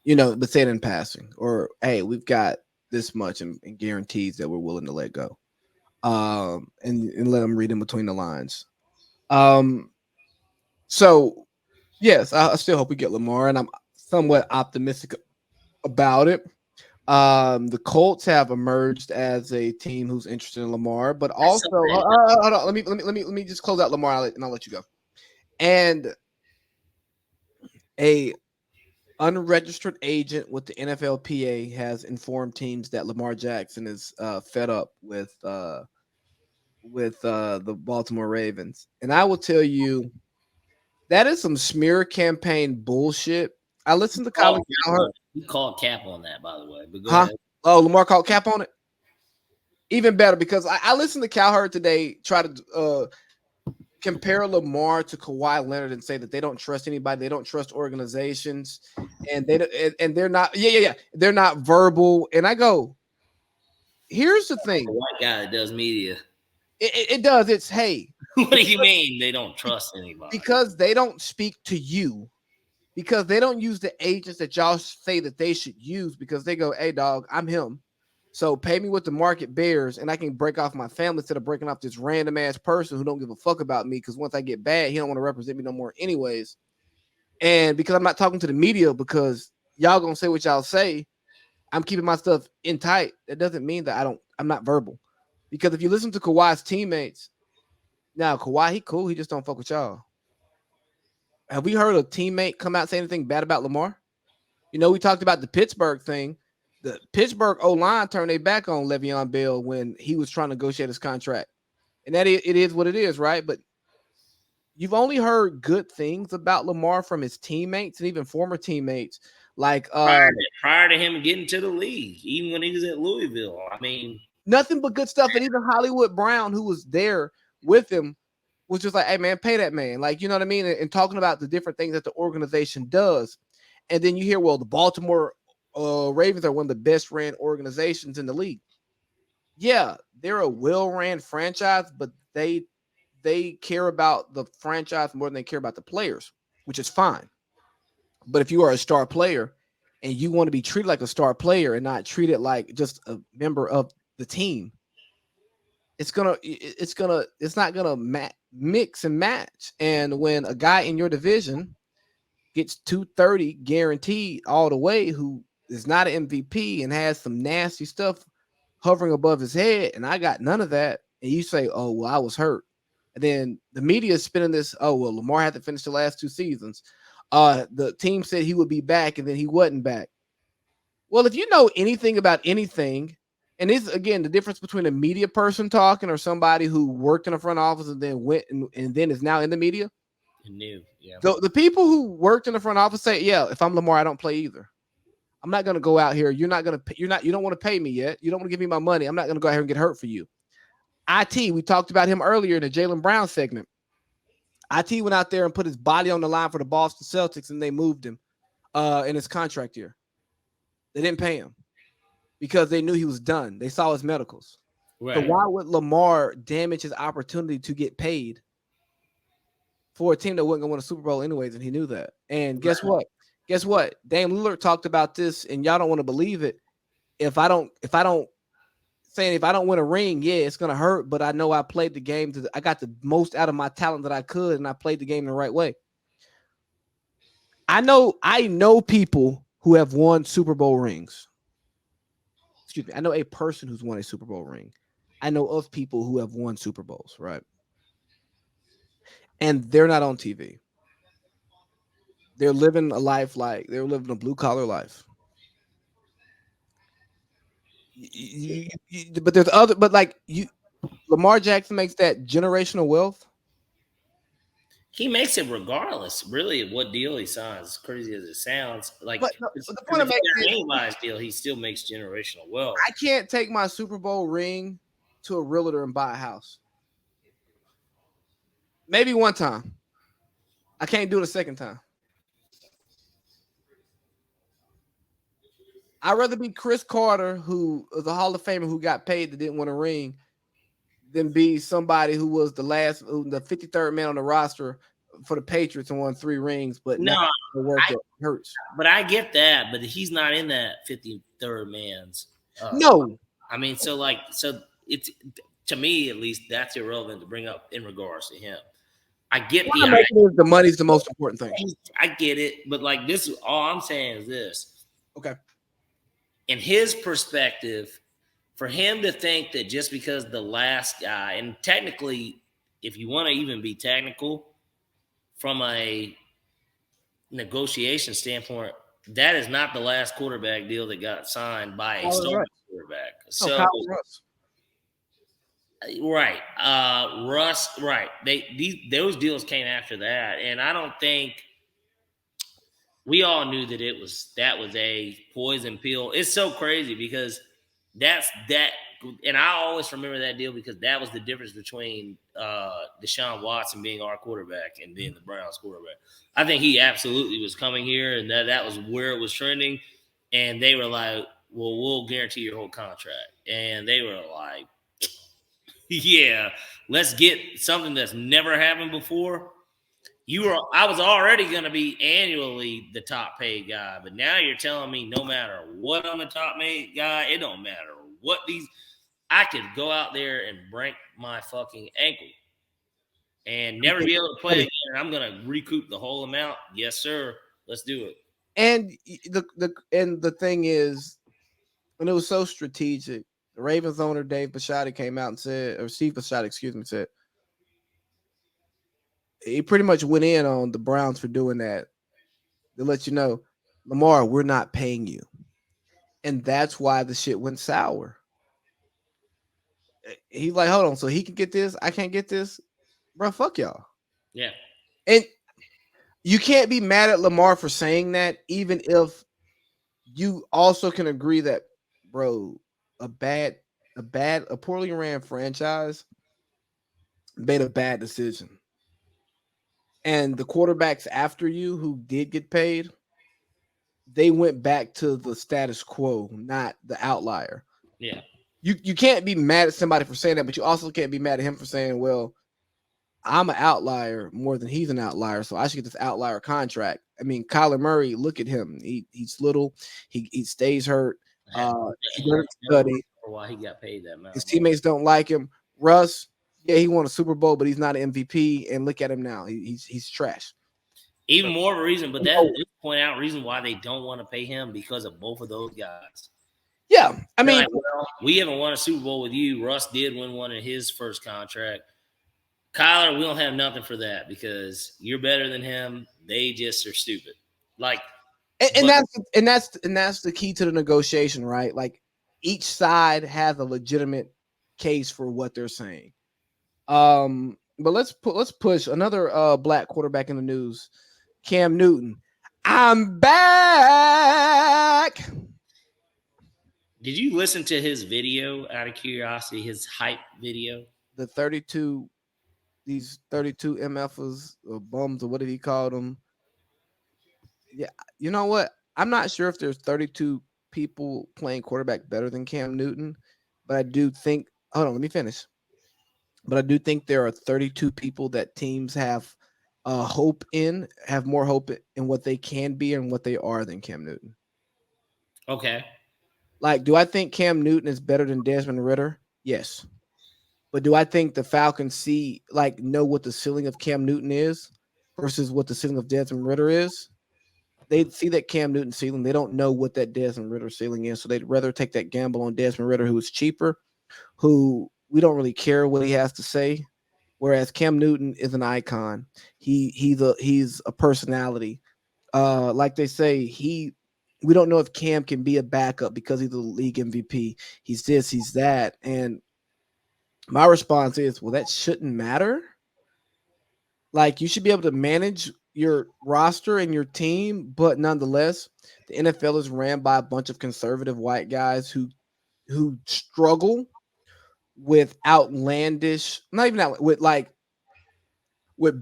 but say it in passing, or, hey, we've got this much and guarantees that we're willing to let go. And let them read in between the lines. So yes, I still hope we get Lamar, and I'm somewhat optimistic about it. The Colts have emerged as a team who's interested in Lamar, but also hold on, let me just close out Lamar and I'll let you go. And a unregistered agent with the NFLPA has informed teams that Lamar Jackson is fed up with the Baltimore Ravens. And I will tell you, that is some smear campaign bullshit. I listened to Colin Cowherd. He called cap on that, by the way. But go ahead. Oh, Lamar called cap on it? Even better, because I listened to Cowherd today try to compare Lamar to Kawhi Leonard and say that they don't trust anybody, they don't trust organizations, and they're not they're not verbal. And I go, here's the thing. The white guy that does media. It does. It's, hey. What do you mean they don't trust anybody? Because they don't speak to you. Because they don't use the agents that y'all say that they should use, because they go, hey, dog, I'm him. So pay me what the market bears, and I can break off my family instead of breaking off this random ass person who don't give a fuck about me, because once I get bad, he don't want to represent me no more anyways. And because I'm not talking to the media because y'all gonna say what y'all say, I'm keeping my stuff in tight. That doesn't mean that I'm not verbal. Because if you listen to Kawhi's teammates, now Kawhi, he cool, he just don't fuck with y'all. Have we heard a teammate come out and say anything bad about Lamar? We talked about the Pittsburgh thing. The Pittsburgh O-line turned their back on Le'Veon Bell when he was trying to negotiate his contract. And that it is what it is, right? But you've only heard good things about Lamar from his teammates and even former teammates. Like prior to him getting to the league, even when he was at Louisville. I mean, nothing but good stuff. And even Hollywood Brown, who was there with him, was just like, hey, man, pay that man. Like, you know what I mean? And talking about the different things that the organization does. And then you hear, well, the Baltimore Ravens are one of the best ran organizations in the league. Yeah, they're a well-ran franchise, but they care about the franchise more than they care about the players, which is fine. But if you are a star player and you want to be treated like a star player and not treated like just a member of the team, it's not gonna mix and match. And when a guy in your division gets 230 guaranteed all the way, who is not an MVP and has some nasty stuff hovering above his head, and I got none of that, and you say, "Oh, well, I was hurt," and then the media is spinning this, "Oh, well, Lamar had to finish the last 2 seasons. The team said he would be back, and then he wasn't back." Well, if you know anything about anything, and this again the difference between a media person talking or somebody who worked in a front office and then went and then is now in the media. New, yeah. The people who worked in the front office say, "Yeah, if I'm Lamar, I don't play either. I'm not going to go out here. You don't want to pay me yet. You don't want to give me my money. I'm not going to go out here and get hurt for you." IT, we talked about him earlier in the Jaylen Brown segment. IT went out there and put his body on the line for the Boston Celtics, and they moved him in his contract year. They didn't pay him because they knew he was done. They saw his medicals. Right. So why would Lamar damage his opportunity to get paid for a team that wasn't going to win a Super Bowl anyways, and he knew that. And guess what? Dame Lillard talked about this, and y'all don't want to believe it. If I don't win a ring, yeah, it's gonna hurt. But I know I played the game. I got the most out of my talent that I could, and I played the game the right way. I know people who have won Super Bowl rings. Excuse me. I know a person who's won a Super Bowl ring. I know of people who have won Super Bowls, right? And they're not on TV. They're living a life like they're living a blue collar life. But there's other, but like Lamar Jackson makes that generational wealth. He makes it regardless, really, of what deal he signs. As crazy as it sounds, like but the point of anybody's deal, he still makes generational wealth. I can't take my Super Bowl ring to a realtor and buy a house. Maybe one time. I can't do it a second time. I'd rather be Chris Carter, who is a Hall of Famer who got paid that didn't win a ring, than be somebody who was the 53rd man on the roster for the Patriots and won 3 rings. But no, work hurts. But I get that. But he's not in that 53rd man's. No, I mean, so it's to me at least that's irrelevant to bring up in regards to him. I get the money's the most important thing. I get it, but like this is all I'm saying is this. Okay. In his perspective, for him to think that just because the last guy, and technically, if you want to even be technical from a negotiation standpoint, that is not the last quarterback deal that got signed by a starting quarterback. So, right, Russ, right. Those deals came after that, and I don't think. We all knew that that was a poison pill. It's so crazy because that's that, and I always remember that deal because that was the difference between Deshaun Watson being our quarterback and being the Browns quarterback. I think he absolutely was coming here, and that was where it was trending. And they were like, "Well, we'll guarantee your whole contract," and they were like, "Yeah, let's get something that's never happened before." I was already going to be annually the top paid guy, but now you're telling me no matter what I'm the top paid guy, it don't matter what I could go out there and break my fucking ankle and never be able to play again. I'm going to recoup the whole amount. Yes, sir. Let's do it. And the thing is, and it was so strategic. The Ravens owner Dave Bisciotti came out and said, or Steve Bisciotti, said. He pretty much went in on the Browns for doing that. To let you know, Lamar, we're not paying you. And that's why the shit went sour. He's like, hold on, so he can get this, I can't get this? Bro, fuck y'all. Yeah. And you can't be mad at Lamar for saying that, even if you also can agree that, bro, a poorly ran franchise made a bad decision. And the quarterbacks after you who did get paid, they went back to the status quo, not the outlier. Yeah. You can't be mad at somebody for saying that, but you also can't be mad at him for saying, well, I'm an outlier more than he's an outlier, so I should get this outlier contract. I mean, Kyler Murray, look at him. He's little. He stays hurt. He doesn't study. Why he got paid that amount. His teammates don't like him. Russ, yeah, he won a Super Bowl, but he's not an MVP. And look at him now. He's trash. Even more of a reason, but that is point out reason why they don't want to pay him because of both of those guys. Yeah, I mean, like, well, we haven't won a Super Bowl with you. Russ did win one in his first contract. Kyler, we don't have nothing for that because you're better than him. They just are stupid. Like, and that's the key to the negotiation, right? Like, each side has a legitimate case for what they're saying. But let's push another black quarterback in the news, Cam Newton. I'm back. Did you listen to his video out of curiosity, his hype video? The 32 MFers or bums or what did he call them? Yeah, you know what? I'm not sure if there's 32 people playing quarterback better than Cam Newton, but I do think. Hold on, let me finish. But I do think there are 32 people that teams have have more hope in what they can be and what they are than Cam Newton. Okay. Like, do I think Cam Newton is better than Desmond Ridder? Yes. But do I think the Falcons know what the ceiling of Cam Newton is versus what the ceiling of Desmond Ridder is? They see that Cam Newton ceiling. They don't know what that Desmond Ridder ceiling is. So they'd rather take that gamble on Desmond Ridder, who is cheaper, who we don't really care what he has to say. Whereas Cam Newton is an icon. He's a personality. Like they say, we don't know if Cam can be a backup because he's the league MVP. He's this, he's that. And my response is, well, that shouldn't matter. Like, you should be able to manage your roster and your team, but nonetheless, the NFL is ran by a bunch of conservative white guys who struggle with outlandish, not even out with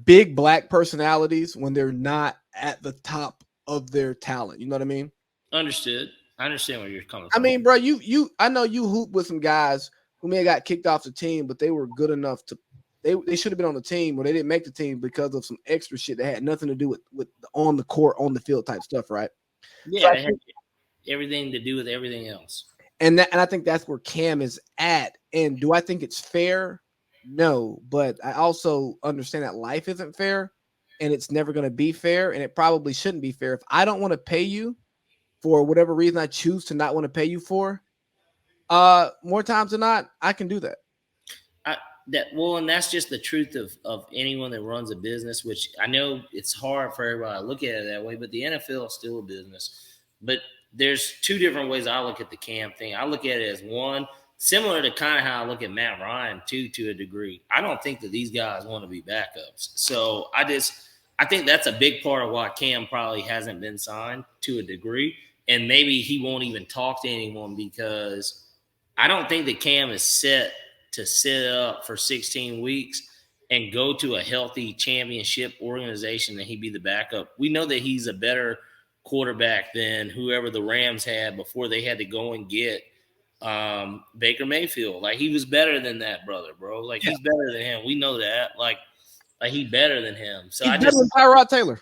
big black personalities when they're not at the top of their talent. You know what I mean? Understood. I understand where you're coming from. I mean, bro, I know you hoop with some guys who may have got kicked off the team, but they were good enough to they should have been on the team, or they didn't make the team because of some extra shit that had nothing to do with on the court, on the field type stuff, right? Yeah, it had everything to do with everything else. And I think that's where Cam is at. And do I think it's fair? No, but I also understand that life isn't fair, and it's never going to be fair, and it probably shouldn't be fair. If I don't want to pay you for whatever reason I choose to not want to pay you for, more times than not, I can do that. And that's just the truth of anyone that runs a business, which I know it's hard for everybody to look at it that way, but the NFL is still a business. But there's two different ways I look at the Cam thing. I look at it as one, similar to kind of how I look at Matt Ryan too, to a degree. I don't think that these guys want to be backups. So I think that's a big part of why Cam probably hasn't been signed to a degree. And maybe he won't even talk to anyone because I don't think that Cam is set to sit up for 16 weeks and go to a healthy championship organization and he'd be the backup. We know that he's a better quarterback than whoever the Rams had before they had to go and get Baker Mayfield. Like, he was better than that brother, bro. Like, he's better than him. We know that. Like he's better than him. So he's better than Tyrod Taylor.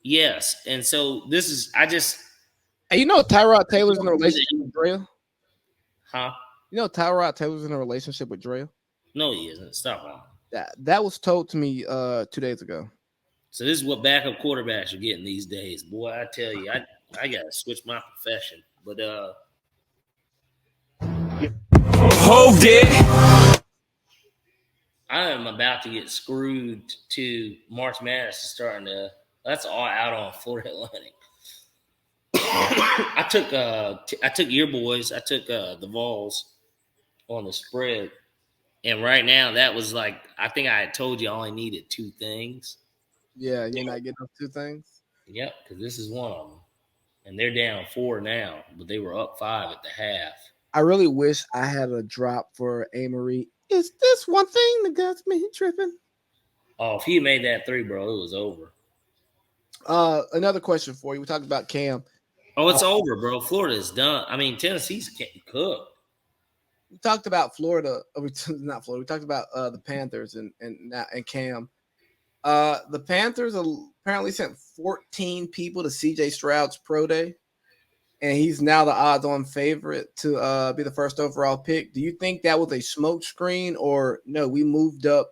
Yes. And so this is, hey, you know Tyrod Taylor's in a relationship with Drea? Huh? You know Tyrod Taylor's in a relationship with Drea? No, he isn't. Stop on. That was told to me 2 days ago. So this is what backup quarterbacks are getting these days. Boy, I tell you, I got to switch my profession. But Hold it. I am about to get screwed to March Madness is starting to. That's all out on Florida Atlantic. I took your boys. I took the Vols on the spread, and right now that was like, I think I had told you I only needed two things. Yeah, you're not getting those two things. Yep, because this is one of them, and they're down 4 now, but they were up 5 at the half. I really wish I had a drop for Amory. Is this one thing that got me tripping? Oh, if he had made that 3, bro, it was over. Another question for you. We talked about Cam. Oh, it's over, bro. Florida's done. I mean, Tennessee's cooked. We talked about Florida. Not Florida. We talked about the Panthers and Cam. The Panthers apparently sent 14 people to CJ Stroud's pro day, and he's now the odds-on favorite to be the first overall pick. Do you think that was a smoke screen, or no? We moved up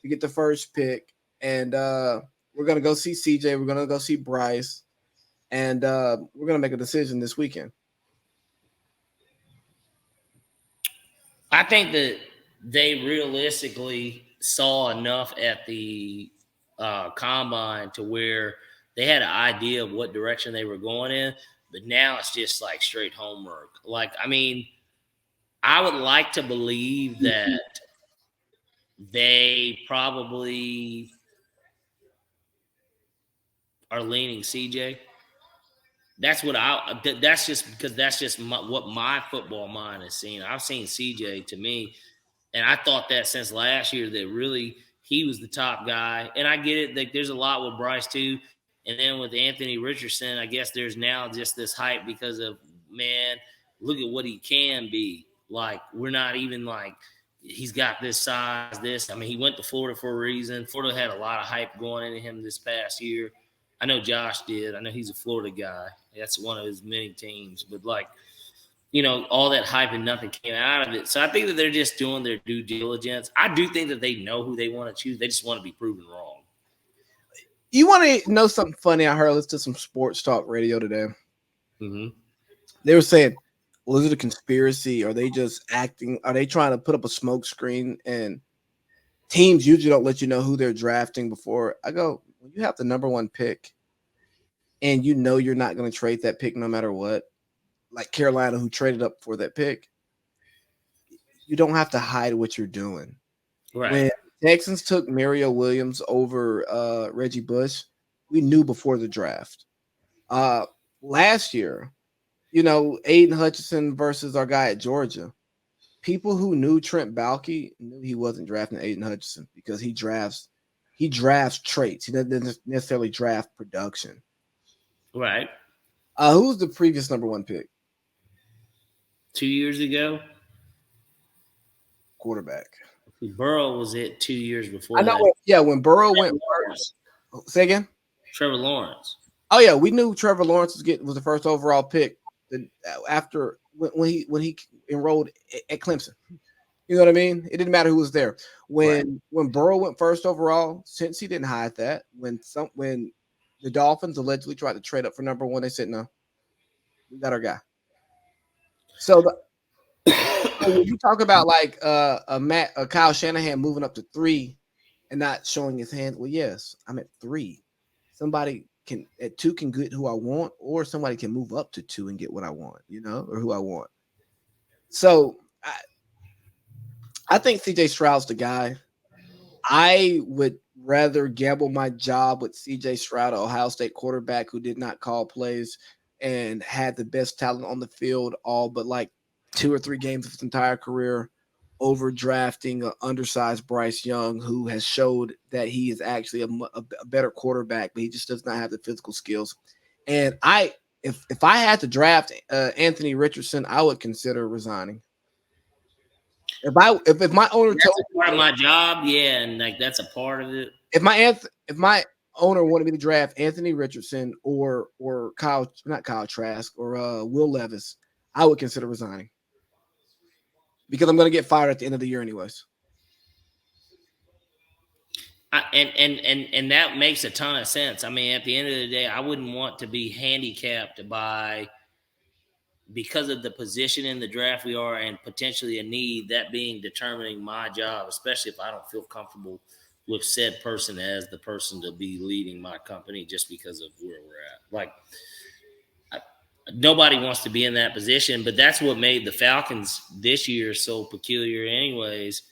to get the first pick, and we're gonna go see CJ. We're gonna go see Bryce, and we're gonna make a decision this weekend. I think that they realistically saw enough at the combine to where they had an idea of what direction they were going in, but now it's just like straight homework. Like, I mean, I would like to believe that they probably are leaning CJ. That's what that's just because that's just what my football mind has seen. I've seen CJ to me, and I thought that since last year that really he was the top guy. And I get it, like there's a lot with Bryce too. And then with Anthony Richardson, I guess there's now just this hype because of, man, look at what he can be. Like, we're not even like, he's got this size, this. I mean, he went to Florida for a reason. Florida had a lot of hype going into him this past year. I know Josh did. I know he's a Florida guy. That's one of his many teams. But, like, you know, all that hype and nothing came out of it. So I think that they're just doing their due diligence. I do think that they know who they want to choose. They just want to be proven wrong. You want to know something funny? I heard listening to some sports talk radio today. Mm-hmm. They were saying, well, is it a conspiracy? Are they just acting? Are they trying to put up a smoke screen? And teams usually don't let you know who they're drafting before. I go, when you have the number one pick and you know you're not going to trade that pick no matter what, like Carolina, who traded up for that pick, you don't have to hide what you're doing. Right. When Texans took Mario Williams over Reggie Bush, we knew before the draft. Last year, you know, Aiden Hutchinson versus our guy at Georgia. People who knew Trent Baalke knew he wasn't drafting Aiden Hutchinson because he drafts traits. He doesn't necessarily draft production. Right. Who's the previous number one pick? 2 years ago? Quarterback. Burrow was it 2 years before I know. that. When Burrow went first. Say again? Trevor Lawrence. Oh, yeah. We knew Trevor Lawrence was the first overall pick after when he enrolled at Clemson. You know what I mean? It didn't matter who was there. When Burrow went first overall, since he didn't hide that, when the Dolphins allegedly tried to trade up for number one, they said, no, we got our guy. So when you talk about like Kyle Shanahan moving up to 3 and not showing his hand, well, yes, I'm at 3. Somebody at 2 can get who I want, or somebody can move up to 2 and get what I want, you know, or who I want. So I think CJ Stroud's the guy. I would rather gamble my job with CJ Stroud, an Ohio State quarterback who did not call plays and had the best talent on the field all but like 2 or 3 games of his entire career, over drafting an undersized Bryce Young, who has showed that he is actually a better quarterback, but he just does not have the physical skills. And if I had to draft Anthony Richardson, I would consider resigning. If my owner that's told a part of my job, yeah, and like that's a part of it. If my owner wanted me to draft Anthony Richardson or not Kyle Trask or Will Levis, I would consider resigning because I'm going to get fired at the end of the year anyways. And that makes a ton of sense. I mean, at the end of the day, I wouldn't want to be handicapped because of the position in the draft we are and potentially a need, that being determining my job, especially if I don't feel comfortable with said person as the person to be leading my company just because of where we're at. Like, nobody wants to be in that position, but that's what made the Falcons this year so peculiar anyways.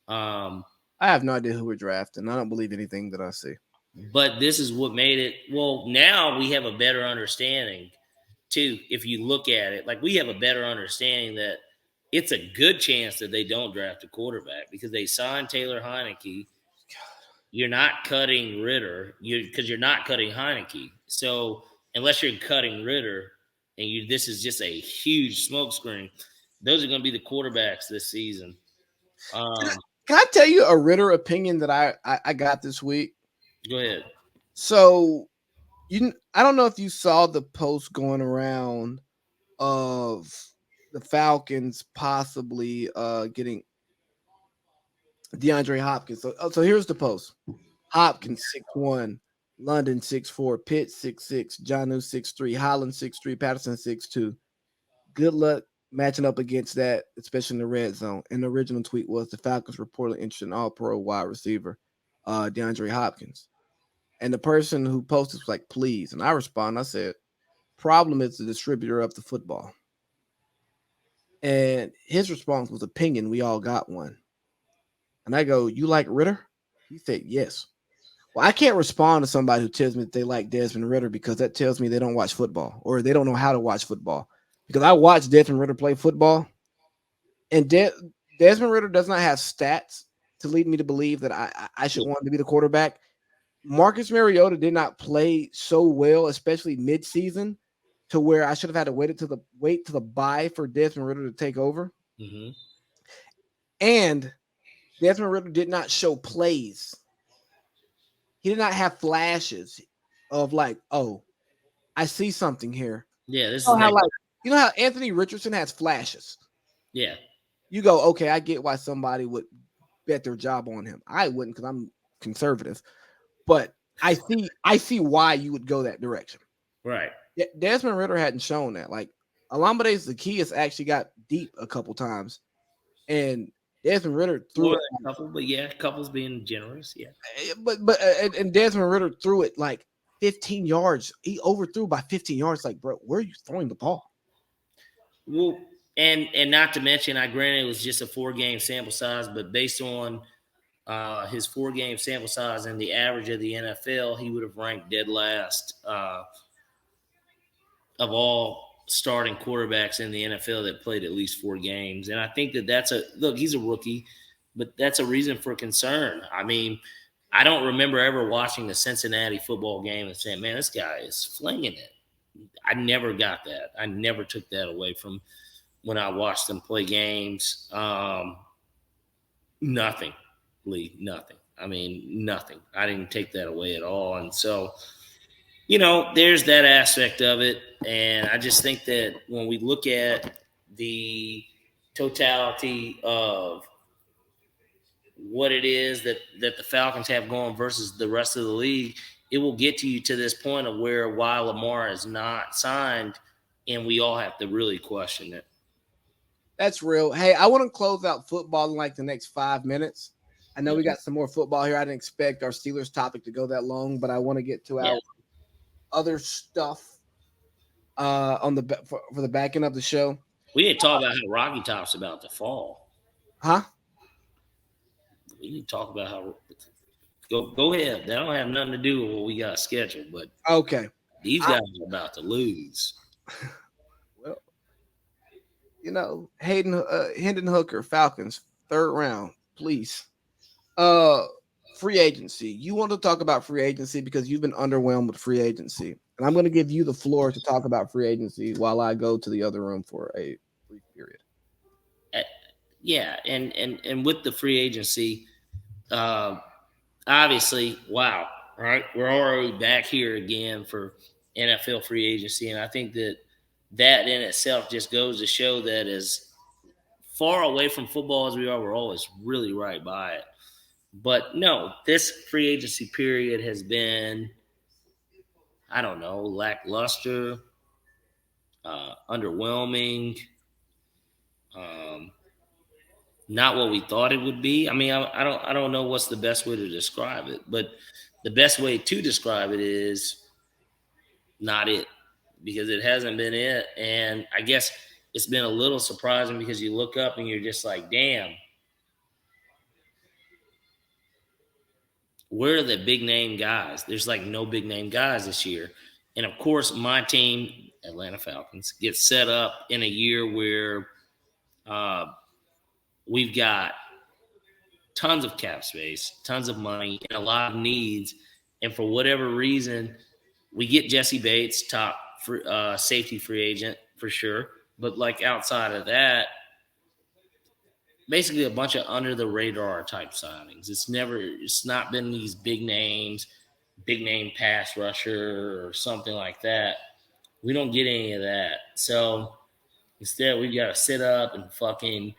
I have no idea who we're drafting. I don't believe anything that I see. But this is what made it. Well, now we have a better understanding, too, if you look at it. Like, we have a better understanding that it's a good chance that they don't draft a quarterback because they signed Taylor Heineke. You're not cutting Ritter because you're not cutting Heineke. So unless you're cutting Ritter and this is just a huge smokescreen, those are going to be the quarterbacks this season. Can I tell you a Ritter opinion that I got this week? Go ahead. So I don't know if you saw the post going around of the Falcons possibly getting DeAndre Hopkins. So here's the post. Hopkins 6'1", London 6'4", Pitt 6'6", Jonnu 6'3", Holland 6'3", Patterson 6'2". Good luck matching up against that, especially in the red zone. And the original tweet was the Falcons reportedly interested in all-pro wide receiver DeAndre Hopkins. And the person who posted was like, please. And I respond, I said, problem is the distributor of the football. And his response was opinion. We all got one. And I go, you like Ritter? He said, yes. Well, I can't respond to somebody who tells me that they like Desmond Ritter because that tells me they don't watch football or they don't know how to watch football. Because I watched Desmond Ritter play football, and Desmond Ritter does not have stats to lead me to believe that I should want him to be the quarterback. Marcus Mariota did not play so well, especially midseason, to where I should have had to wait to the bye for Desmond Ritter to take over. Mm-hmm. And Desmond Ritter did not show plays. He did not have flashes of like, oh, I see something here. Yeah, this you is know how Anthony Richardson has flashes. Yeah. You go, okay, I get why somebody would bet their job on him. I wouldn't because I'm conservative, but I see why you would go that direction. Right. Yeah, Desmond Ritter hadn't shown that. Like Olamide Zaccheaus actually got deep a couple times, and Desmond Ritter threw it a couple, but yeah, couples being generous, yeah. But and Desmond Ritter threw it like 15 yards. He overthrew by 15 yards. Like, bro, where are you throwing the ball? Well, and not to mention, I granted it was just a 4-game sample size, but based on his 4-game sample size and the average of the NFL, he would have ranked dead last of all starting quarterbacks in the NFL that played at least 4 games. And I think that's he's a rookie, but that's a reason for concern. I mean, I don't remember ever watching the Cincinnati football game and saying, man, this guy is flinging it. I never got that. I never took that away from when I watched them play games. Nothing, Lee, nothing. I mean, nothing. I didn't take that away at all. And so, there's that aspect of it. And I just think that when we look at the totality of what it is that the Falcons have going versus the rest of the league, it will get to you to this point of why Lamar is not signed, and we all have to really question it. That's real. Hey, I want to close out football in like the next 5 minutes. I know we got some more football here. I didn't expect our Steelers topic to go that long, but I want to get to our other stuff on for the back end of the show. We didn't talk about how Rocky Top's about to fall. Huh? We need to talk about how. Go ahead. That don't have nothing to do with what we got scheduled, but okay, these guys are about to lose. Well, Hendon Hooker, Falcons, 3rd round, please. Free agency. You want to talk about free agency because you've been underwhelmed with free agency, and I'm going to give you the floor to talk about free agency while I go to the other room for a brief period. Yeah, and with the free agency, obviously, wow, right? We're already back here again for NFL free agency, and I think that in itself just goes to show that as far away from football as we are, we're always really right by it. But no, this free agency period has been, I don't know, lackluster, underwhelming, not what we thought it would be. I mean, I don't know what's the best way to describe it, but the best way to describe it is not it, because it hasn't been it. And I guess it's been a little surprising because you look up and you're just like, damn, where are the big name guys? There's like no big name guys this year. And of course, my team, Atlanta Falcons, gets set up in a year where we've got tons of cap space, tons of money, and a lot of needs. And for whatever reason, we get Jesse Bates, top safety free agent for sure. But like outside of that, basically a bunch of under the radar type signings. It's not been these big names. big name pass rusher or something like that. We don't get any of that. So instead, we got to sit up and fucking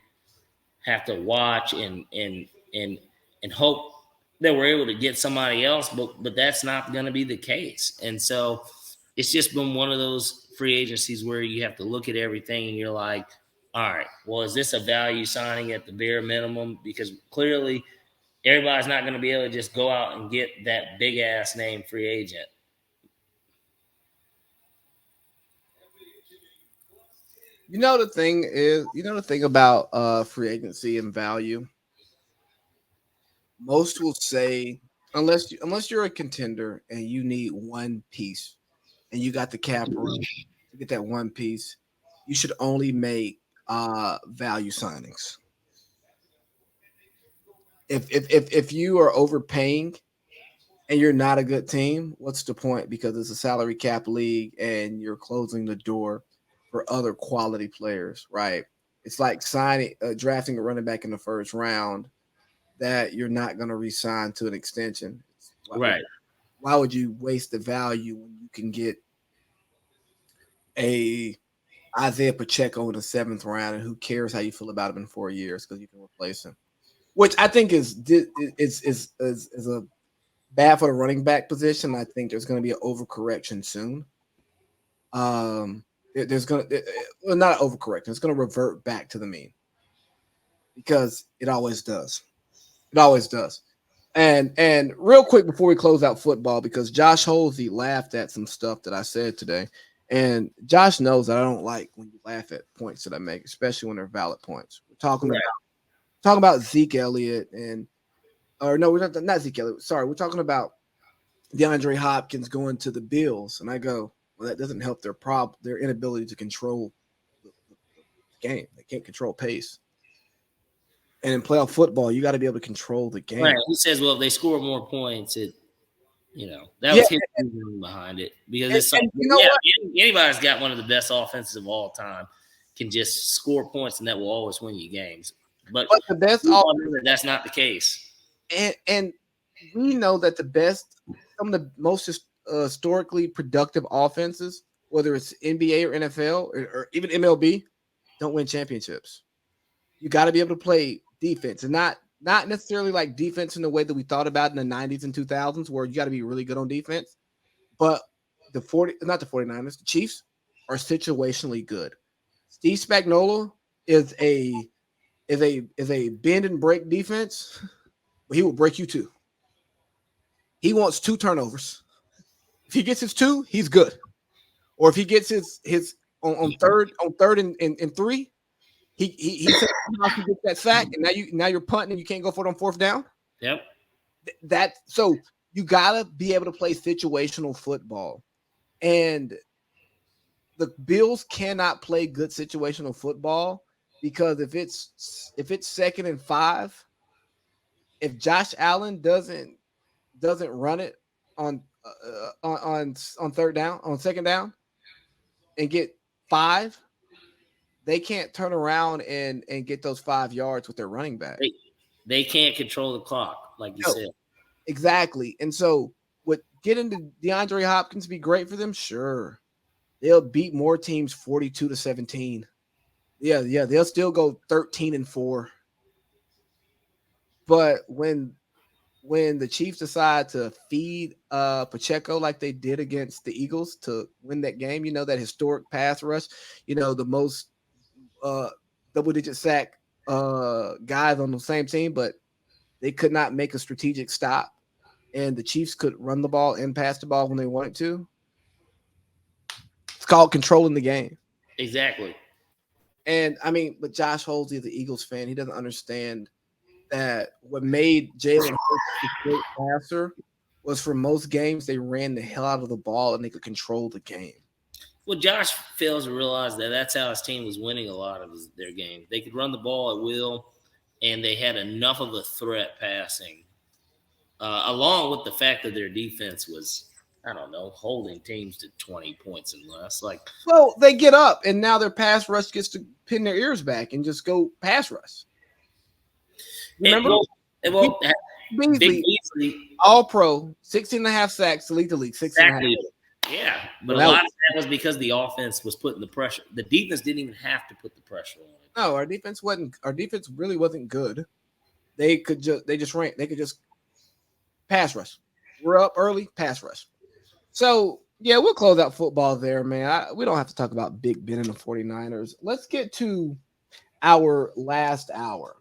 have to watch and hope that we're able to get somebody else, but that's not going to be the case. And so it's just been one of those free agencies where you have to look at everything and you're like, all right, well, is this a value signing at the bare minimum? Because clearly everybody's not going to be able to just go out and get that big ass name free agent. The thing about free agency and value. Most will say, unless you're a contender and you need one piece, and you got the cap room to get that one piece, you should only make value signings. If you are overpaying and you're not a good team, what's the point? Because it's a salary cap league and you're closing the door for other quality players, right? It's like drafting a running back in the first round that you're not going to re-sign to an extension. Right. Why would you waste the value when you can get a Isaiah Pacheco in the 7th round, and who cares how you feel about him in 4 years because you can replace him? Which I think is a bad for the running back position. I think there's going to be an overcorrection soon. There's going to not an overcorrection. It's going to revert back to the mean because it always does. It always does. And real quick before we close out football, because Josh Holsey laughed at some stuff that I said today. And Josh knows that I don't like when you laugh at points that I make, especially when they're valid points. We're talking about Zeke Elliott we're not Zeke Elliott. Sorry, we're talking about DeAndre Hopkins going to the Bills. And I go, well, that doesn't help their inability to control the game. They can't control pace. And in playoff football, you got to be able to control the game. Right. He says, well, if they score more points, that was his reasoning behind it. Because it's something, anybody's got one of the best offenses of all time, can just score points, and that will always win you games. But the best that's not the case. And we know that some of the most historically productive offenses, whether it's NBA or NFL or even MLB, don't win championships. You got to be able to play defense, and not necessarily like defense in the way that we thought about in the 90s and 2000s, where you got to be really good on defense. But the 49ers, the Chiefs are situationally good. Steve Spagnuolo is a bend and break defense, but he will break you too. He wants 2 turnovers. If he gets his 2, he's good. Or if he gets his on third and 3. He said he gets that sack, and now you're punting and you can't go for it on 4th down. Yep. So you gotta be able to play situational football, and the Bills cannot play good situational football because if it's 2nd and 5, if Josh Allen doesn't run it on 3rd down, on 2nd down, and get 5. They can't turn around and get those 5 yards with their running back. They can't control the clock, like you said. Exactly. And so would getting to DeAndre Hopkins be great for them? Sure. They'll beat more teams 42-17. Yeah, they'll still go 13-4. But when the Chiefs decide to feed Pacheco like they did against the Eagles to win that game, that historic pass rush, the most double-digit sack guys on the same team, but they could not make a strategic stop, and the Chiefs could run the ball and pass the ball when they wanted to. It's called controlling the game. Exactly. And but Josh Holsey is the Eagles fan. He doesn't understand that what made Jalen Hurts a great passer was for most games they ran the hell out of the ball and they could control the game. Well, Josh fails to realize that that's how his team was winning a lot of their games. They could run the ball at will, and they had enough of a threat passing, along with the fact that their defense was, holding teams to 20 points and less. Well, they get up, and now their pass rush gets to pin their ears back and just go pass rush. Remember? Big all pro, 16.5 sacks to lead the league. 16.5. Yeah, but a lot of that was because the offense was putting the pressure. The defense didn't even have to put the pressure on it. No, our defense really wasn't good. They could just pass rush. We're up early, pass rush. So, yeah, we'll close out football there, man. We don't have to talk about Big Ben and the 49ers. Let's get to our last hour.